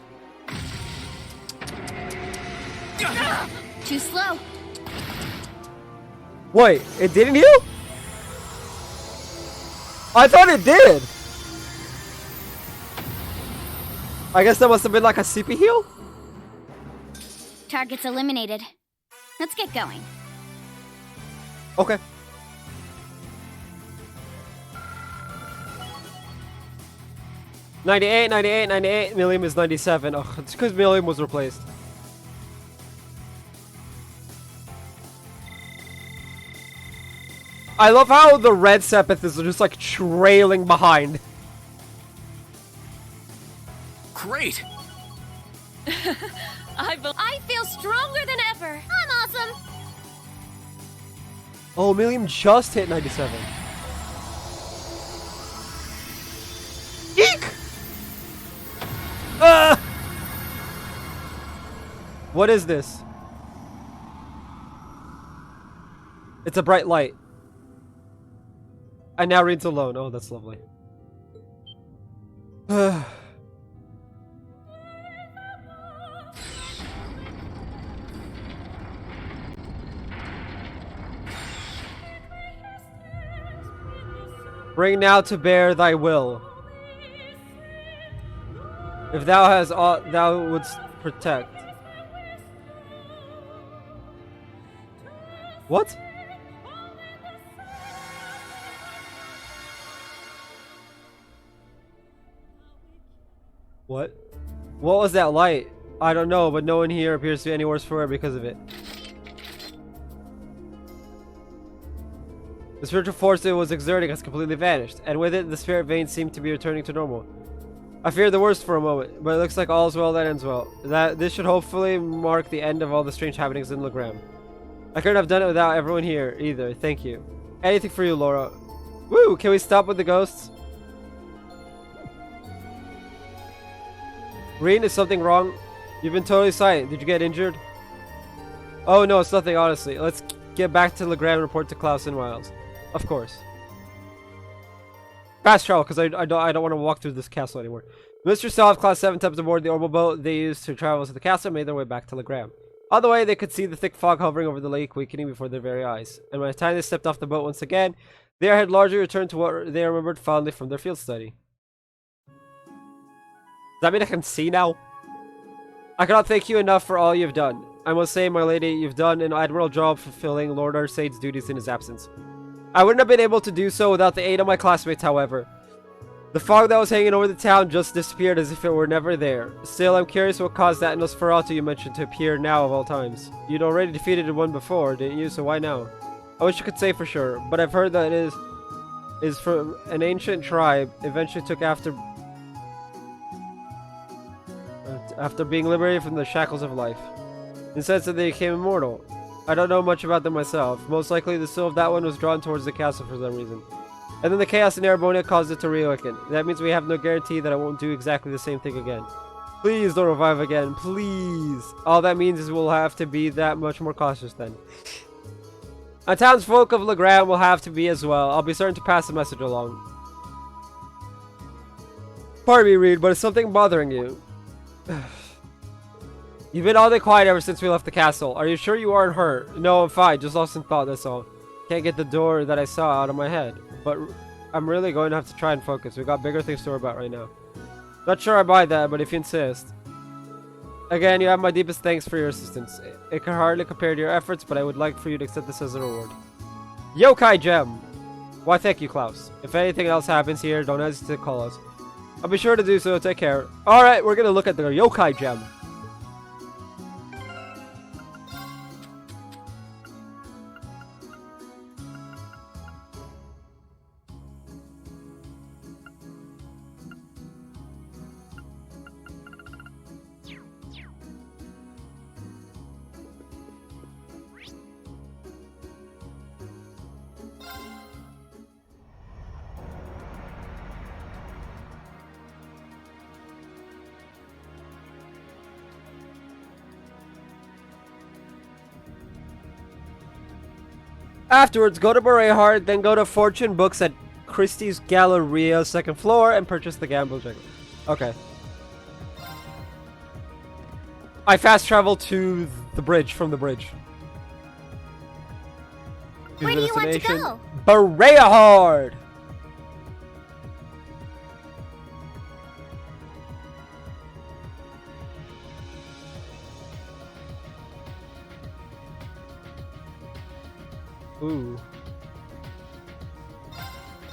Too slow. Wait, it didn't heal? I thought it did. I guess that must have been like a CP heal? Targets eliminated. Let's get going. Okay. $98. Millium is 97. Oh, it's because Millium was replaced. I love how the red Sepith is just like trailing behind. Great. I feel stronger than ever. I'm awesome. Oh, Millium just hit 97. Eek! What is this? It's a bright light. I now reads alone. Oh, that's lovely. Bring now to bear thy will. If thou hast aught thou wouldst protect. What? What? What was that light? I don't know, but no one here appears to be any worse for wear because of it. The spiritual force it was exerting has completely vanished, and with it, the spirit veins seem to be returning to normal. I feared the worst for a moment, but it looks like all's well that ends well. This should hopefully mark the end of all the strange happenings in Legram. I couldn't have done it without everyone here, either. Thank you. Anything for you, Laura. Woo! Can we stop with the ghosts? Reen, is something wrong? You've been totally silent. Did you get injured? Oh no, it's nothing, honestly. Let's get back to Legrand and report to Klaus and Miles. Of course. Fast travel, because I don't want to walk through this castle anymore. Mr. Staff, Class 7 steps aboard the orbital boat they used to travel to the castle and made their way back to Legrand. On the way, they could see the thick fog hovering over the lake, weakening before their very eyes. And by the time they stepped off the boat once again, they had largely returned to what they remembered fondly from their field study. Does that mean I can see now? I cannot thank you enough for all you've done. I must say, my lady, you've done an admirable job fulfilling Lord Arsaid's duties in his absence. I wouldn't have been able to do so without the aid of my classmates, however. The fog that was hanging over the town just disappeared as if it were never there. Still, I'm curious what caused that Nosferatu you mentioned to appear now of all times. You'd already defeated one before, didn't you? So why now? I wish I could say for sure, but I've heard that it is from an ancient tribe, eventually took after being liberated from the shackles of life. In the sense that they became immortal. I don't know much about them myself. Most likely the soul of that one was drawn towards the castle for some reason. And then the chaos in Erebonia caused it to reawaken. That means we have no guarantee that I won't do exactly the same thing again. Please don't revive again, please. All that means is we'll have to be that much more cautious then. The townsfolk of Legrand will have to be as well. I'll be certain to pass the message along. Pardon me, Reed, but is something bothering you? You've been all day quiet ever since we left the castle. Are you sure you aren't hurt? No, I'm fine. Just lost in thought, that's all. Can't get the door that I saw out of my head. But I'm really going to have to try and focus. We've got bigger things to worry about right now. Not sure I buy that, but if you insist. Again, you have my deepest thanks for your assistance. It can hardly compare to your efforts, but I would like for you to accept this as a reward. Yokai Gem! Why, thank you, Klaus. If anything else happens here, don't hesitate to call us. I'll be sure to do so. Take care. Alright, we're gonna look at the Yokai Gem. Afterwards, go to Berehard, then go to Fortune Books at Christie's Galleria, 2nd floor, and purchase the gamble jacket. Okay. I fast travel to the bridge, from the bridge. Where do you want to go? Berehard! Ooh.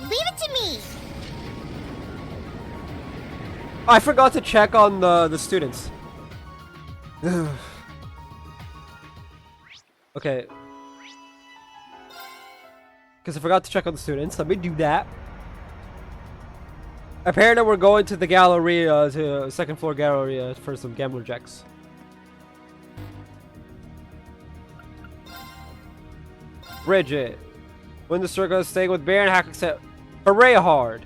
Leave it to me! I forgot to check on the students. Okay. Because I forgot to check on the students. Let me do that. Apparently we're going to the Galleria, to 2nd floor Galleria for some gambler jacks. Bridget. When the circle is staying with Baron Hack except Berehard.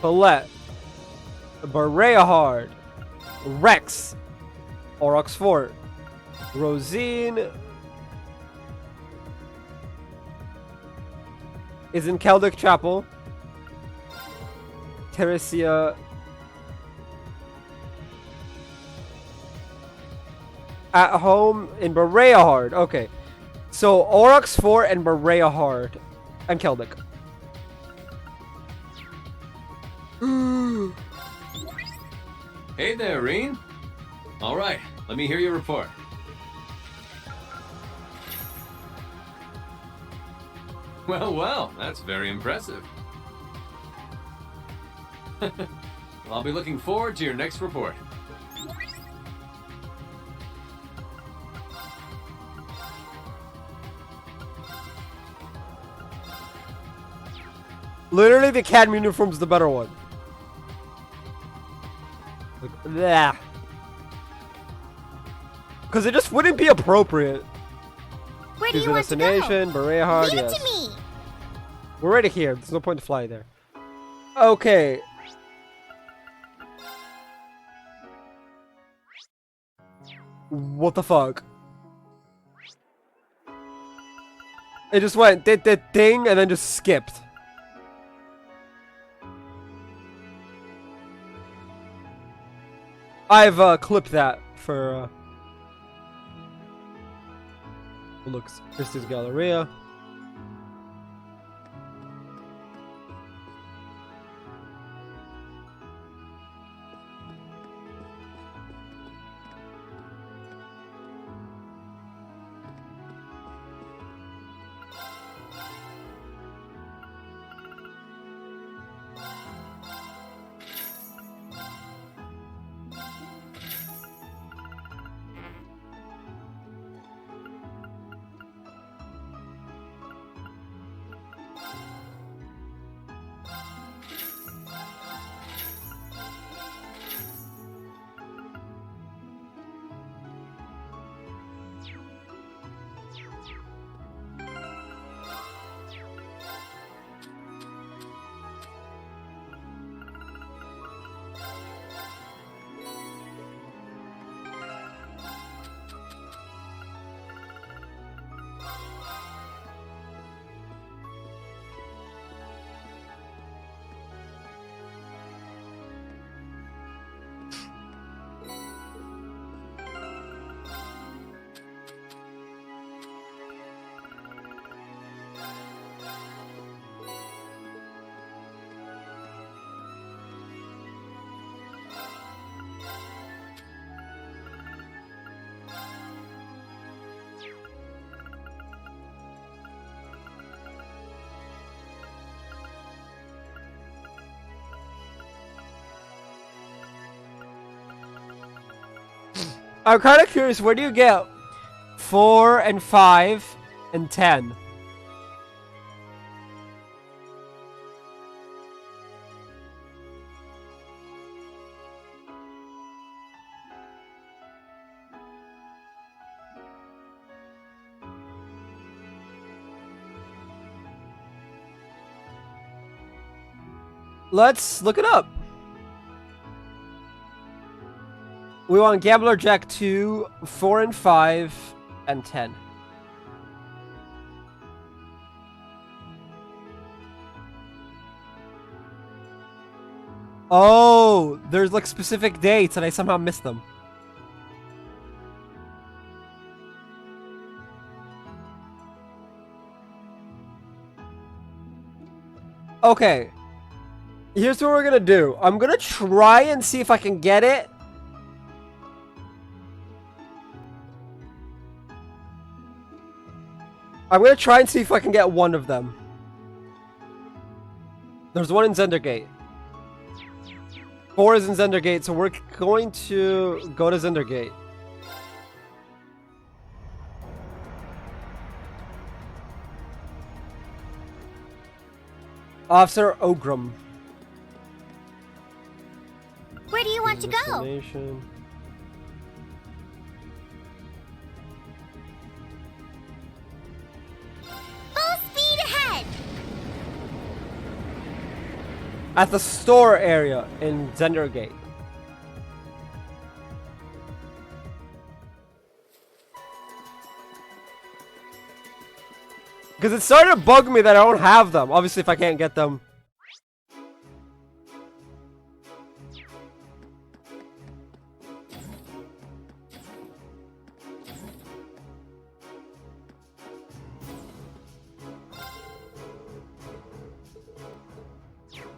Paulette. Berehard. Rex. Aurochs Fort. Rosine is in Keldic Chapel. Teresia at home in Berehard. Okay. So, Aurochs Fort and Berehard. And Keldic. Hey there, Reen. Alright, let me hear your report. Well, that's very impressive. Well, I'll be looking forward to your next report. Literally, the Academy uniform's the better one. Like, yeah. Because it just wouldn't be appropriate. Where do you want to go? Destination, Berehard, Leave yes. it to me! We're already here. There's no point to fly there. Okay. What the fuck? It just went did thing and then just skipped. I've clipped that for looks. Christie's Galleria. I'm kind of curious, where do you get 4 and 5 and 10? Let's look it up. We want Gambler Jack 2, 4 and 5, and 10. Oh, there's like specific dates and I somehow missed them. Okay. Here's what we're gonna do. I'm gonna try and see if I can get it. I'm gonna try and see if I can get one of them. There's one in Zendergate. 4 is in Zendergate, so we're going to go to Zendergate. Officer Ogrum. Where do you want to go? Destination. Full speed ahead! At the store area in Zendergate. Because it started to bug me that I don't have them. Obviously, if I can't get them.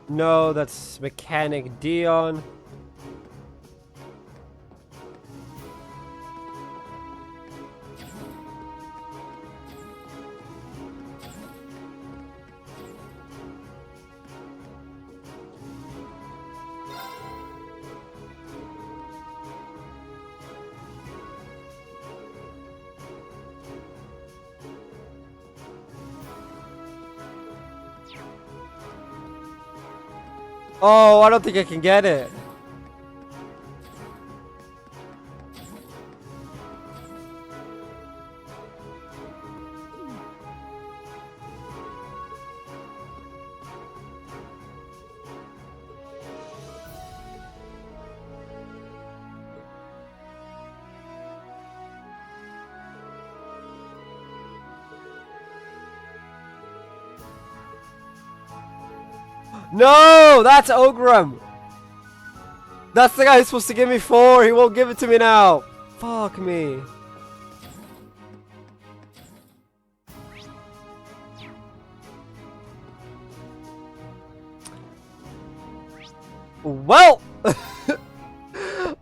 No, that's Mechanic Dion. Oh, I don't think I can get it. No, that's Ogrim. That's the guy who's supposed to give me 4. He won't give it to me now. Fuck me. Well,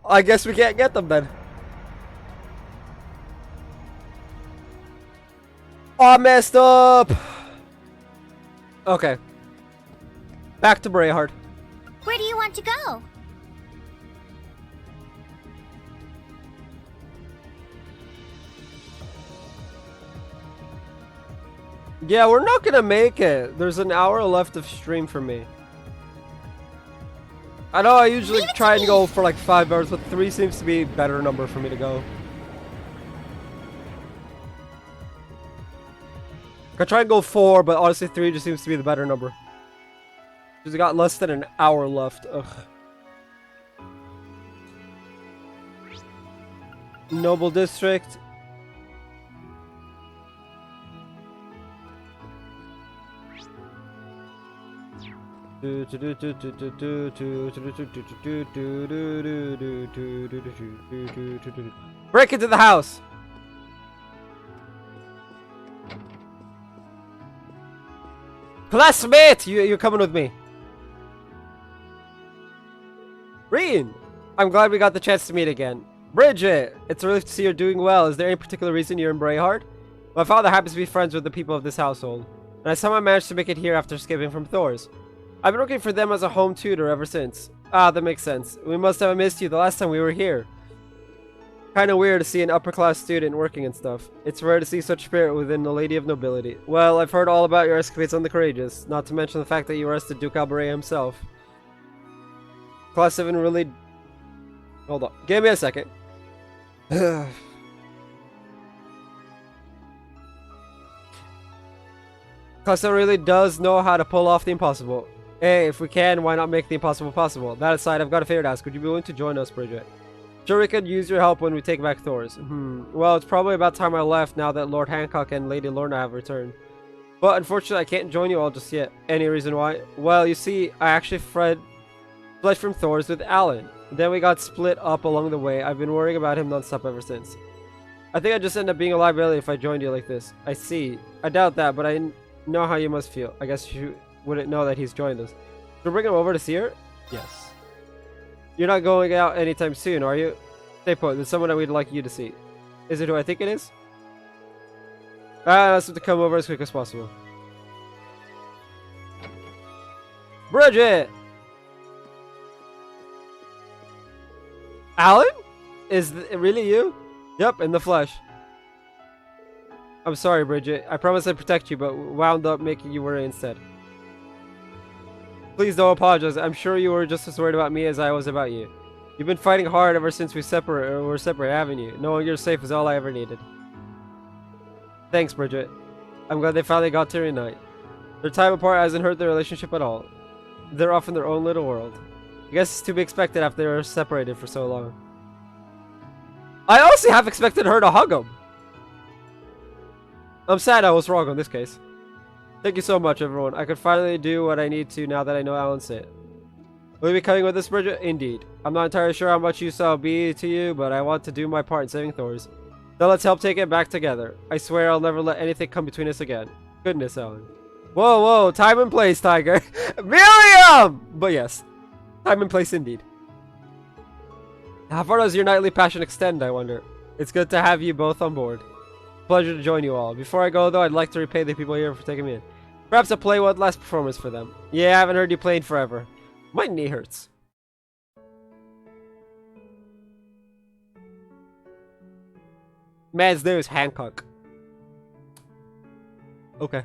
I guess we can't get them then. I messed up. Okay. Back to Brayhard. Where do you want to go? Yeah, we're not gonna make it. There's an hour left of stream for me. I know I usually try and go for like 5 hours, but 3 seems to be a better number for me to go. I try and go 4, but honestly 3 just seems to be the better number. Because we got less than an hour left. Ugh. Noble District. Break into the house. Classmate, you're coming with me. Reen, I'm glad we got the chance to meet again. Bridget, it's a relief to see you're doing well. Is there any particular reason you're in Brayhard? My father happens to be friends with the people of this household, and I somehow managed to make it here after escaping from Thor's. I've been working for them as a home tutor ever since. Ah, that makes sense. We must have missed you the last time we were here. Kinda weird to see an upper-class student working and stuff. It's rare to see such spirit within a lady of nobility. Well, I've heard all about your escapades on the Courageous, not to mention the fact that you arrested Duke Alberea himself. Class 7 really... Hold on. Give me a second. Class 7 really does know how to pull off the impossible. Hey, if we can, why not make the impossible possible? That aside, I've got a favor to ask. Would you be willing to join us, Bridget? Sure, we could use your help when we take back Thor's. Well, it's probably about time I left now that Lord Hancock and Lady Lorna have returned. But unfortunately, I can't join you all just yet. Any reason why? Well, you see, I actually fled from Thor's with Alan. Then we got split up along the way. I've been worrying about him non-stop ever since. I think I just end up being a liability if I joined you like this. I see. I doubt that, but I know how you must feel. I guess you wouldn't know that he's joined us. Should we bring him over to see her? Yes. You're not going out anytime soon, are you? Stay put. There's someone that we'd like you to see. Is it who I think it is? Ask him to come over as quick as possible. Bridget! Alan? Is it really you? Yep, in the flesh. I'm sorry, Bridget. I promised I'd protect you, but wound up making you worry instead. Please don't apologize. I'm sure you were just as worried about me as I was about you. You've been fighting hard ever since we're separate, haven't you? Knowing you're safe is all I ever needed. Thanks, Bridget. I'm glad they finally got to reunite. Their time apart hasn't hurt their relationship at all. They're off in their own little world. I guess it's to be expected after they were separated for so long. I honestly have expected her to hug him. I'm sad I was wrong on this case. Thank you so much, everyone. I could finally do what I need to now that I know Alan's it. Will you be coming with us, Bridget? Indeed. I'm not entirely sure how much use I'll be to you, but I want to do my part in saving Thor's. Now let's help take it back together. I swear I'll never let anything come between us again. Goodness, Alan. Whoa, whoa, time and place, Tiger. Miriam! But yes, time and place indeed. How far does your nightly passion extend, I wonder? It's good to have you both on board. Pleasure to join you all. Before I go, though, I'd like to repay the people here for taking me in. Perhaps I'll play one last performance for them. Yeah, I haven't heard you play in forever. My knee hurts. Man's name is Hancock. Okay.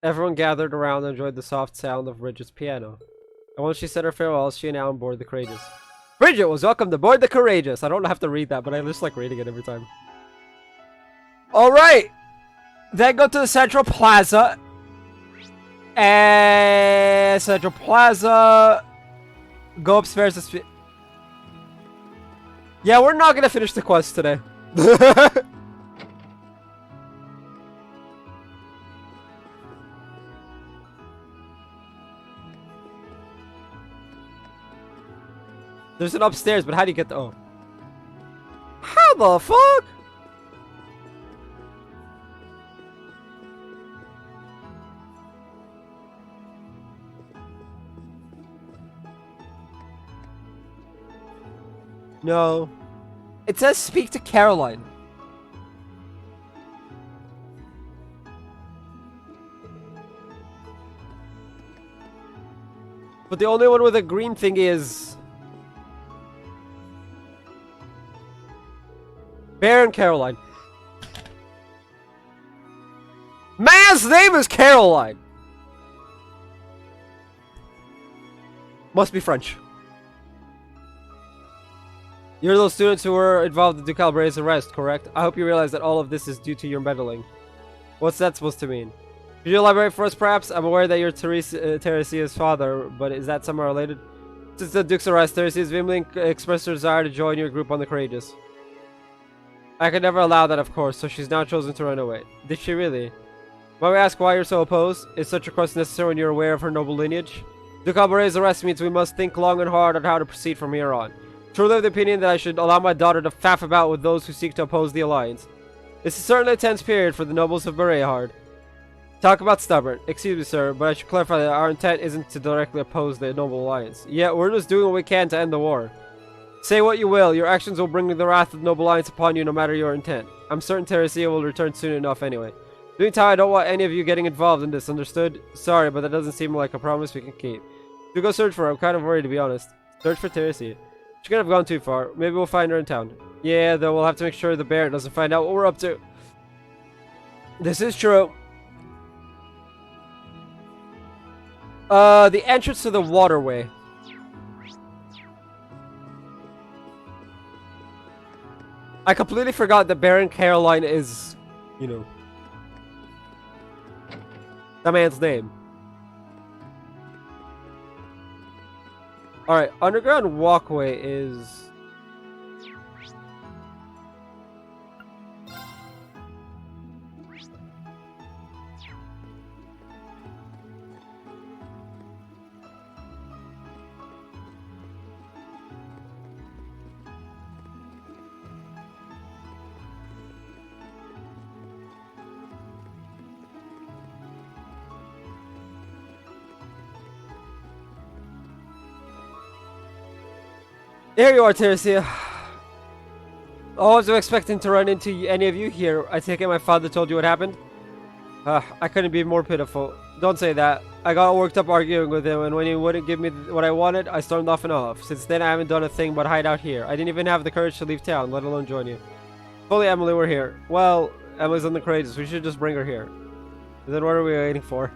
Everyone gathered around and enjoyed the soft sound of Bridget's piano. And once she said her farewells, she and Alan boarded the Courageous. Bridget was welcome to board the Courageous. I don't have to read that, but I just like reading it every time. Alright! Then go to the Central Plaza. And Central Plaza. Go upstairs. Yeah, we're not gonna finish the quest today. There's an upstairs, but how do you get the... Oh. How the fuck? No. It says speak to Caroline. But the only one with a green thing is... Baron Caroline. Man's name is Caroline! Must be French. You're those students who were involved in Ducal Brea's arrest, correct? I hope you realize that all of this is due to your meddling. What's that supposed to mean? Could you elaborate for us, perhaps? I'm aware that you're Teresia's father, but is that somehow related? Since the Duke's arrest, Teresia's vehemently expressed her desire to join your group on the Courageous. I could never allow that, of course, so she's now chosen to run away. Did she really? Might we ask why you're so opposed? Is such a request necessary when you're aware of her noble lineage? Duke Albare's arrest means we must think long and hard on how to proceed from here on. Truly of the opinion that I should allow my daughter to faff about with those who seek to oppose the alliance. This is certainly a tense period for the nobles of Berehard. Talk about stubborn. Excuse me, sir, but I should clarify that our intent isn't to directly oppose the noble alliance. Yet we're just doing what we can to end the war. Say what you will, your actions will bring the wrath of the noble alliance upon you no matter your intent. I'm certain Teresia will return soon enough anyway. Meantime, I don't want any of you getting involved in this, understood? Sorry, but that doesn't seem like a promise we can keep. Do go search for her, I'm kind of worried to be honest. Search for Teresia. She could have gone too far. Maybe we'll find her in town. Yeah, though we'll have to make sure the Baron doesn't find out what we're up to. This is true. The entrance to the waterway. I completely forgot that Baron Caroline is, you know, that man's name. Alright, underground walkway is... There you are, Teresia. I wasn't expecting to run into any of you here. I take it my father told you what happened? I couldn't be more pitiful. Don't say that. I got worked up arguing with him, and when he wouldn't give me what I wanted, I stormed off and off. Since then, I haven't done a thing but hide out here. I didn't even have the courage to leave town, let alone join you. If only Emily were here. Well, Emily's on the Courageous. We should just bring her here. And then what are we waiting for?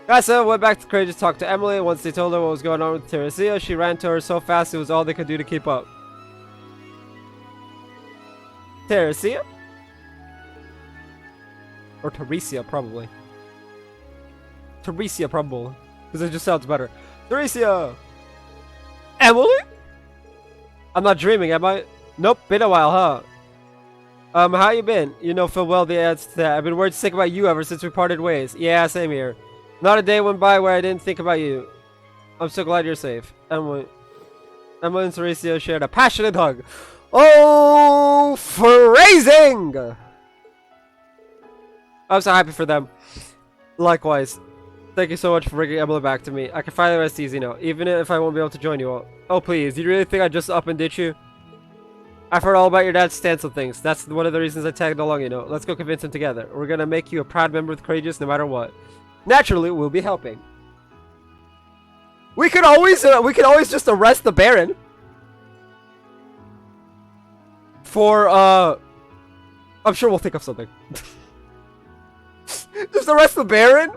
Casa went back to the Courageous to talk to Emily. Once they told her what was going on with Teresia, she ran to her so fast it was all they could do to keep up. Teresia? Or Teresia, probably. Teresia, probably. Because it just sounds better. Teresia! Emily? I'm not dreaming, am I? Nope, been a while, huh? How you been? You know full well the answer to that. I've been worried sick about you ever since we parted ways. Yeah, same here. Not a day went by where I didn't think about you. I'm so glad you're safe. Emily and Teresia shared a passionate hug. Oh, phrasing! I'm so happy for them. Likewise. Thank you so much for bringing Emily back to me. I can finally rest easy now, even if I won't be able to join you all. Oh, please. You really think I just up and ditch you? I've heard all about your dad's stance on things. That's one of the reasons I tagged along, you know. Let's go convince him together. We're gonna make you a proud member of the Courageous no matter what. Naturally, we'll be helping. We could always just arrest the Baron. For, I'm sure we'll think of something. Just arrest the Baron?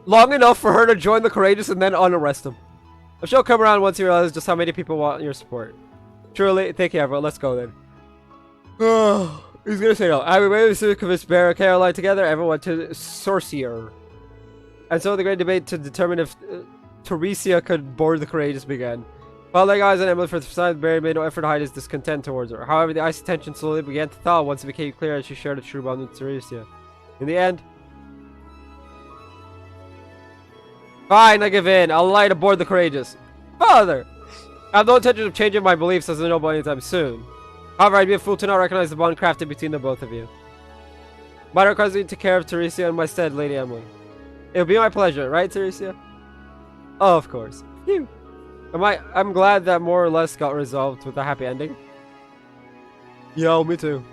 Long enough for her to join the Courageous and then unarrest him. I'm sure he'll come around once he realizes just how many people want your support. Truly, thank you, everyone. Let's go then. He's gonna say no. I waited to convince Baron and Caroline together. Everyone went to Sorcier. And so the great debate to determine if Teresia could board the Courageous began. While their eyes on Emily for the side, Baron made no effort to hide his discontent towards her. However, the icy tension slowly began to thaw once it became clear that she shared a true bond with Teresia. In the end, Fine, I give in. I'll lie aboard the Courageous. Father! I have no intention of changing my beliefs as a noble anytime soon. However, I'd be a fool to not recognize the bond crafted between the both of you. Might requires me to take care of Teresia in my stead, Lady Emily. It would be my pleasure, right, Teresia? Oh, of course. Phew. I'm glad that more or less got resolved with a happy ending. Yo, me too.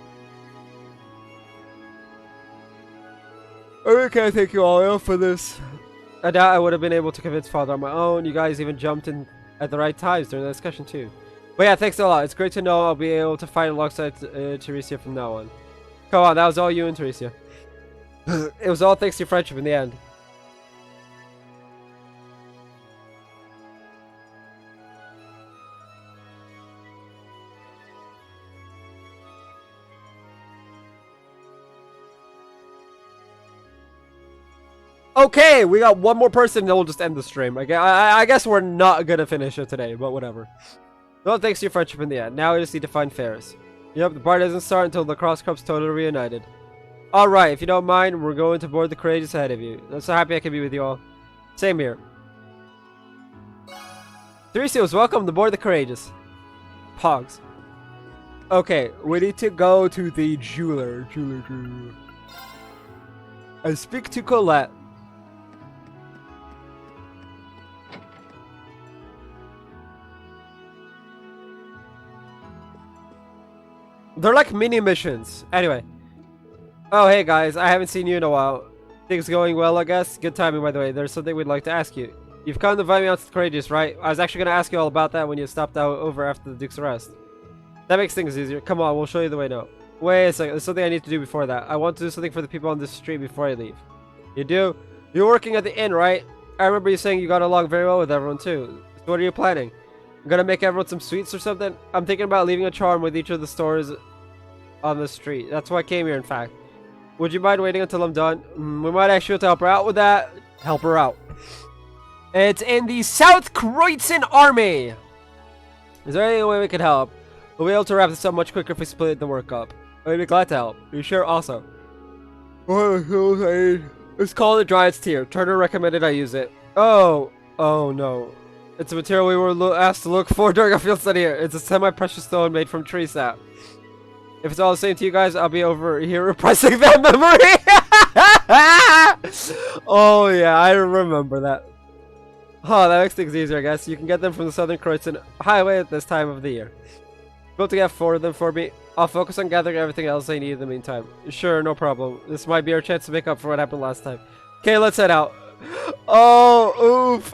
I really can't thank you all enough for this. I doubt I would have been able to convince Father on my own. You guys even jumped in at the right times during the discussion too. But yeah, thanks a lot. It's great to know I'll be able to fight alongside Teresia from now on. Come on, that was all you and Teresia. It was all thanks to your friendship in the end. Okay, we got one more person, then we'll just end the stream. I guess we're not gonna finish it today, but whatever. Well, thanks to your friendship in the end. Now we just need to find Ferris. Yep, the party doesn't start until the Cross Corps totally reunited. Alright, if you don't mind, we're going to board the Courageous ahead of you. I'm so happy I can be with you all. Same here. Theresia, welcome to board the Courageous. Pogs. Okay, we need to go to the jeweler. And speak to Colette. They're like mini missions. Anyway. Oh, hey guys. I haven't seen you in a while. Things going well, I guess? Good timing, by the way. There's something we'd like to ask you. You've come to invite me out to the Courageous, right? I was actually going to ask you all about that when you stopped out over after the Duke's arrest. That makes things easier. Come on, we'll show you the way now. Wait a second. There's something I need to do before that. I want to do something for the people on this street before I leave. You do? You're working at the inn, right? I remember you saying you got along very well with everyone, too. So what are you planning? Gonna make everyone some sweets or something? I'm thinking about leaving a charm with each of the stores on the street. That's why I came here, in fact. Would you mind waiting until I'm done? We might actually have to help her out with that. Help her out. It's in the South Kreutzen Army. Is there any way we can help? We'll be able to wrap this up much quicker if we split the work up. I'd be glad to help. Are you sure? Also. It's called the Dryad's Tear. Turner recommended I use it. Oh no. It's a material we were asked to look for during our field study here. It's a semi-precious stone made from tree sap. If it's all the same to you guys, I'll be over here repressing that memory. Oh yeah, I remember that. Oh, that makes things easier, I guess. You can get them from the Southern Kreutzen Highway at this time of the year. Able to get 4 of them for me. I'll focus on gathering everything else I need in the meantime. Sure, no problem. This might be our chance to make up for what happened last time. Okay, let's head out. Oh, oof.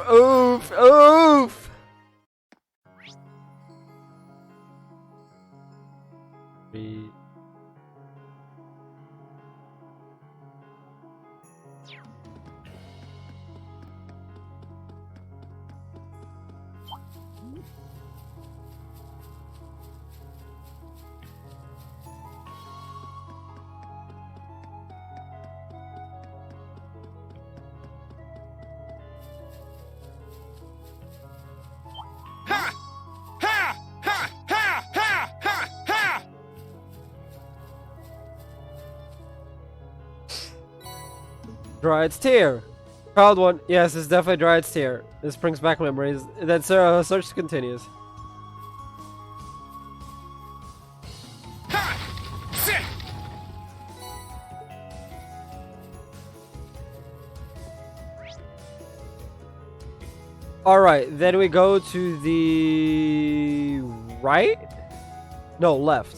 Dryad's Tear. Proud one. Yes, it's definitely Dryad's Tear. This brings back memories. Then search continues. Alright, then we go to the right? No, left.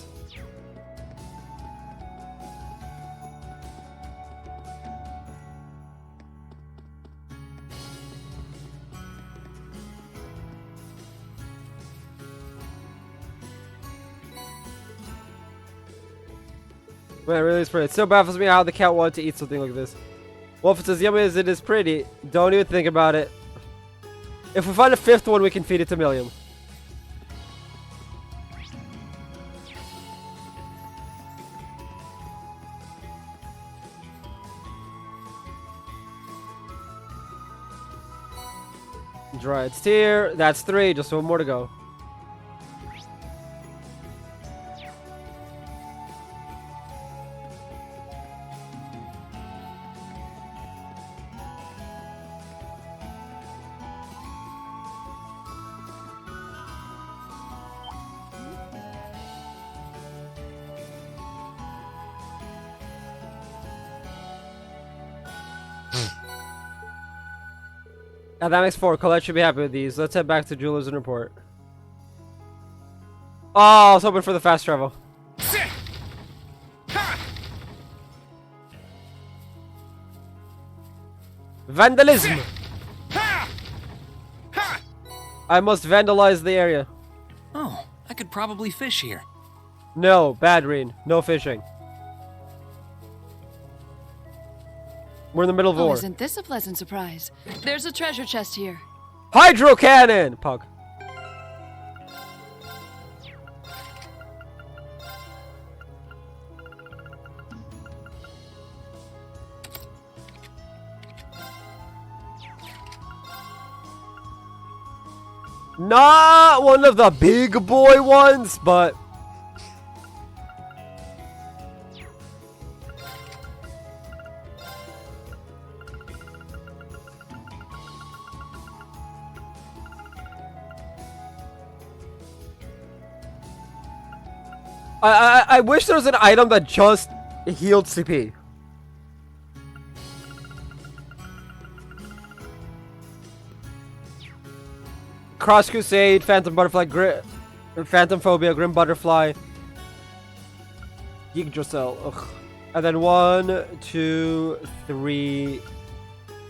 Man, it really is pretty. It still baffles me how the cat wanted to eat something like this. Well, if it's as yummy as it is pretty, don't even think about it. If we find a 5th one, we can feed it to Milliam. Dryad's Tear. That's 3. Just 1 more to go. And that makes 4. Colette should be happy with these. Let's head back to Jewelers and report. Oh, I was hoping for the fast travel. Vandalism! I must vandalize the area. Oh, I could probably fish here. No, bad Reen. No fishing. We're in the middle of Oh, war. isn't this a pleasant surprise? There's a treasure chest here. Hydro cannon! Pug. Not one of the big boy ones, but I wish there was an item that just healed CP. Cross Crusade, Phantom Butterfly, Phantom Phobia, Grim Butterfly, Yggdrasil. Ugh. And then 1, 2, 3,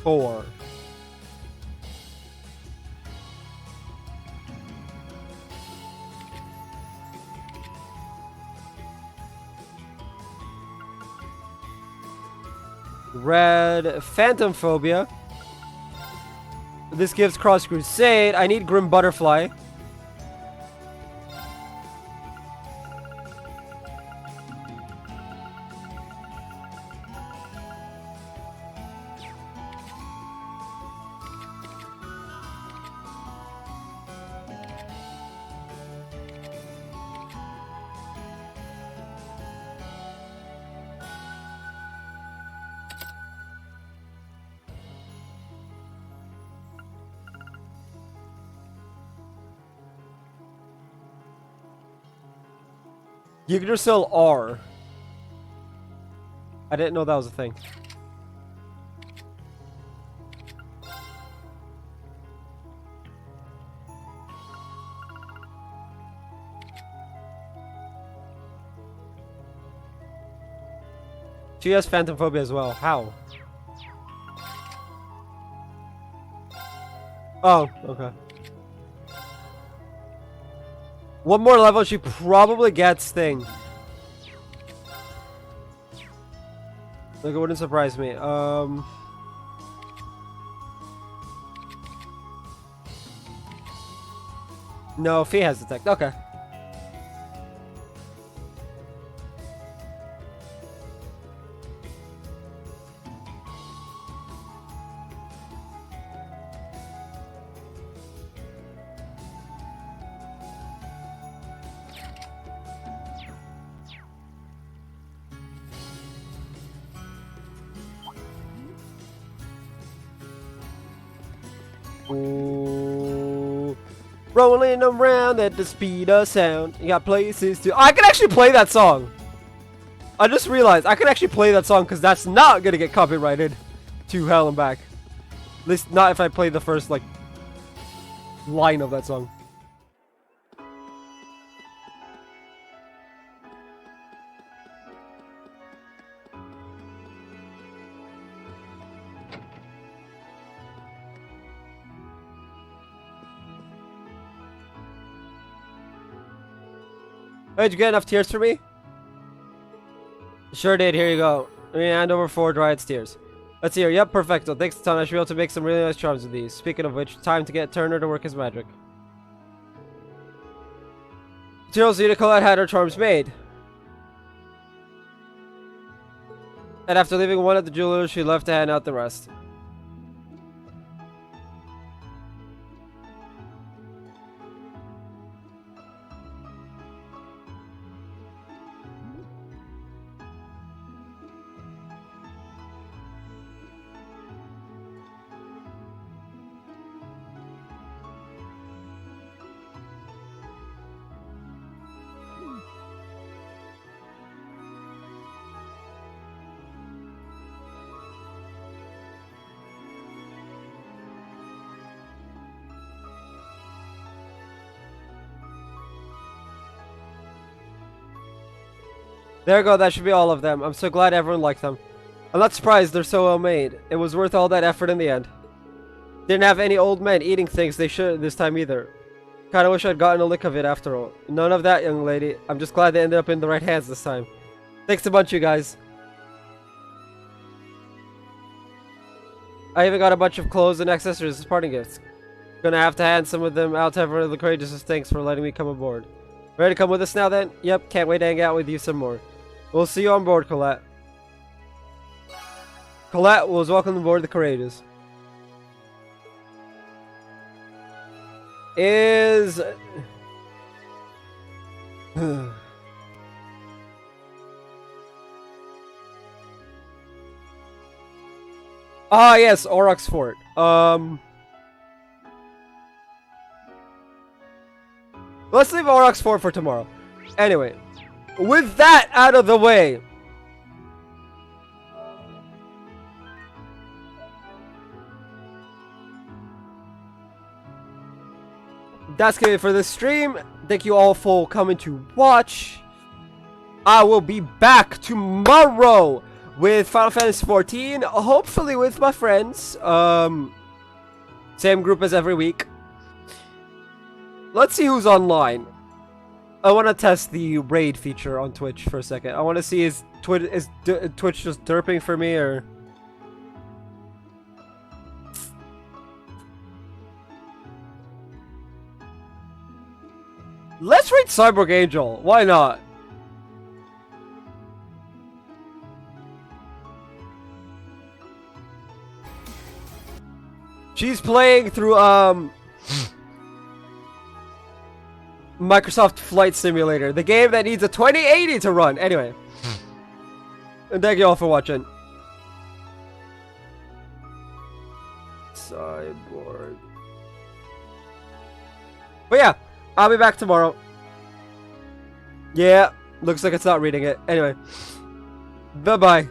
4. Red Phantom Phobia. This gives Cross Crusade. I need Grim Butterfly. Yggdrasil R. I didn't know that was a thing. She has Phantom Phobia as well. How? Oh, okay. One more level, she probably gets Thing. Like, it wouldn't surprise me. No, Fee has Detect. Okay. Ooh, rolling around at the speed of sound. You got places to. I can actually play that song. I just realized I can actually play that song because that's not gonna get copyrighted to hell and back. At least not if I play the first like line of that song. Hey, did you get enough tears for me? Sure did. Here you go. Let me hand over 4 dried tears. Let's see here. Yep, perfecto. Thanks a ton. I should be able to make some really nice charms with these. Speaking of which, time to get Turner to work his magic. Materials needed. Colette had her charms made. And after leaving one at the jeweler, she left to hand out the rest. There you go, that should be all of them. I'm so glad everyone liked them. I'm not surprised, they're so well made. It was worth all that effort in the end. Didn't have any old men eating things they shouldn't this time either. Kinda wish I'd gotten a lick of it after all. None of that, young lady. I'm just glad they ended up in the right hands this time. Thanks a bunch, you guys. I even got a bunch of clothes and accessories as parting gifts. Gonna have to hand some of them out to everyone of the courageous as thanks for letting me come aboard. Ready to come with us now then? Yep, can't wait to hang out with you some more. We'll see you on board, Colette. Colette was welcomed aboard the Courageous. Is... Ah, yes, Aurochs Fort. Let's leave Aurochs Fort for tomorrow. Anyway, with that out of the way, that's gonna be it for this stream. Thank you all for coming to watch. I will be back tomorrow with Final Fantasy XIV, hopefully with my friends. Same group as every week. Let's see who's online. I want to test the raid feature on Twitch for a second. I want to see is Twitch just derping for me or... Let's raid Cyborg Angel. Why not? She's playing through Microsoft Flight Simulator, the game that needs a 2080 to run. Anyway, and thank you all for watching. Cyborg. But yeah, I'll be back tomorrow. Yeah, looks like it's not reading it. Anyway, bye-bye.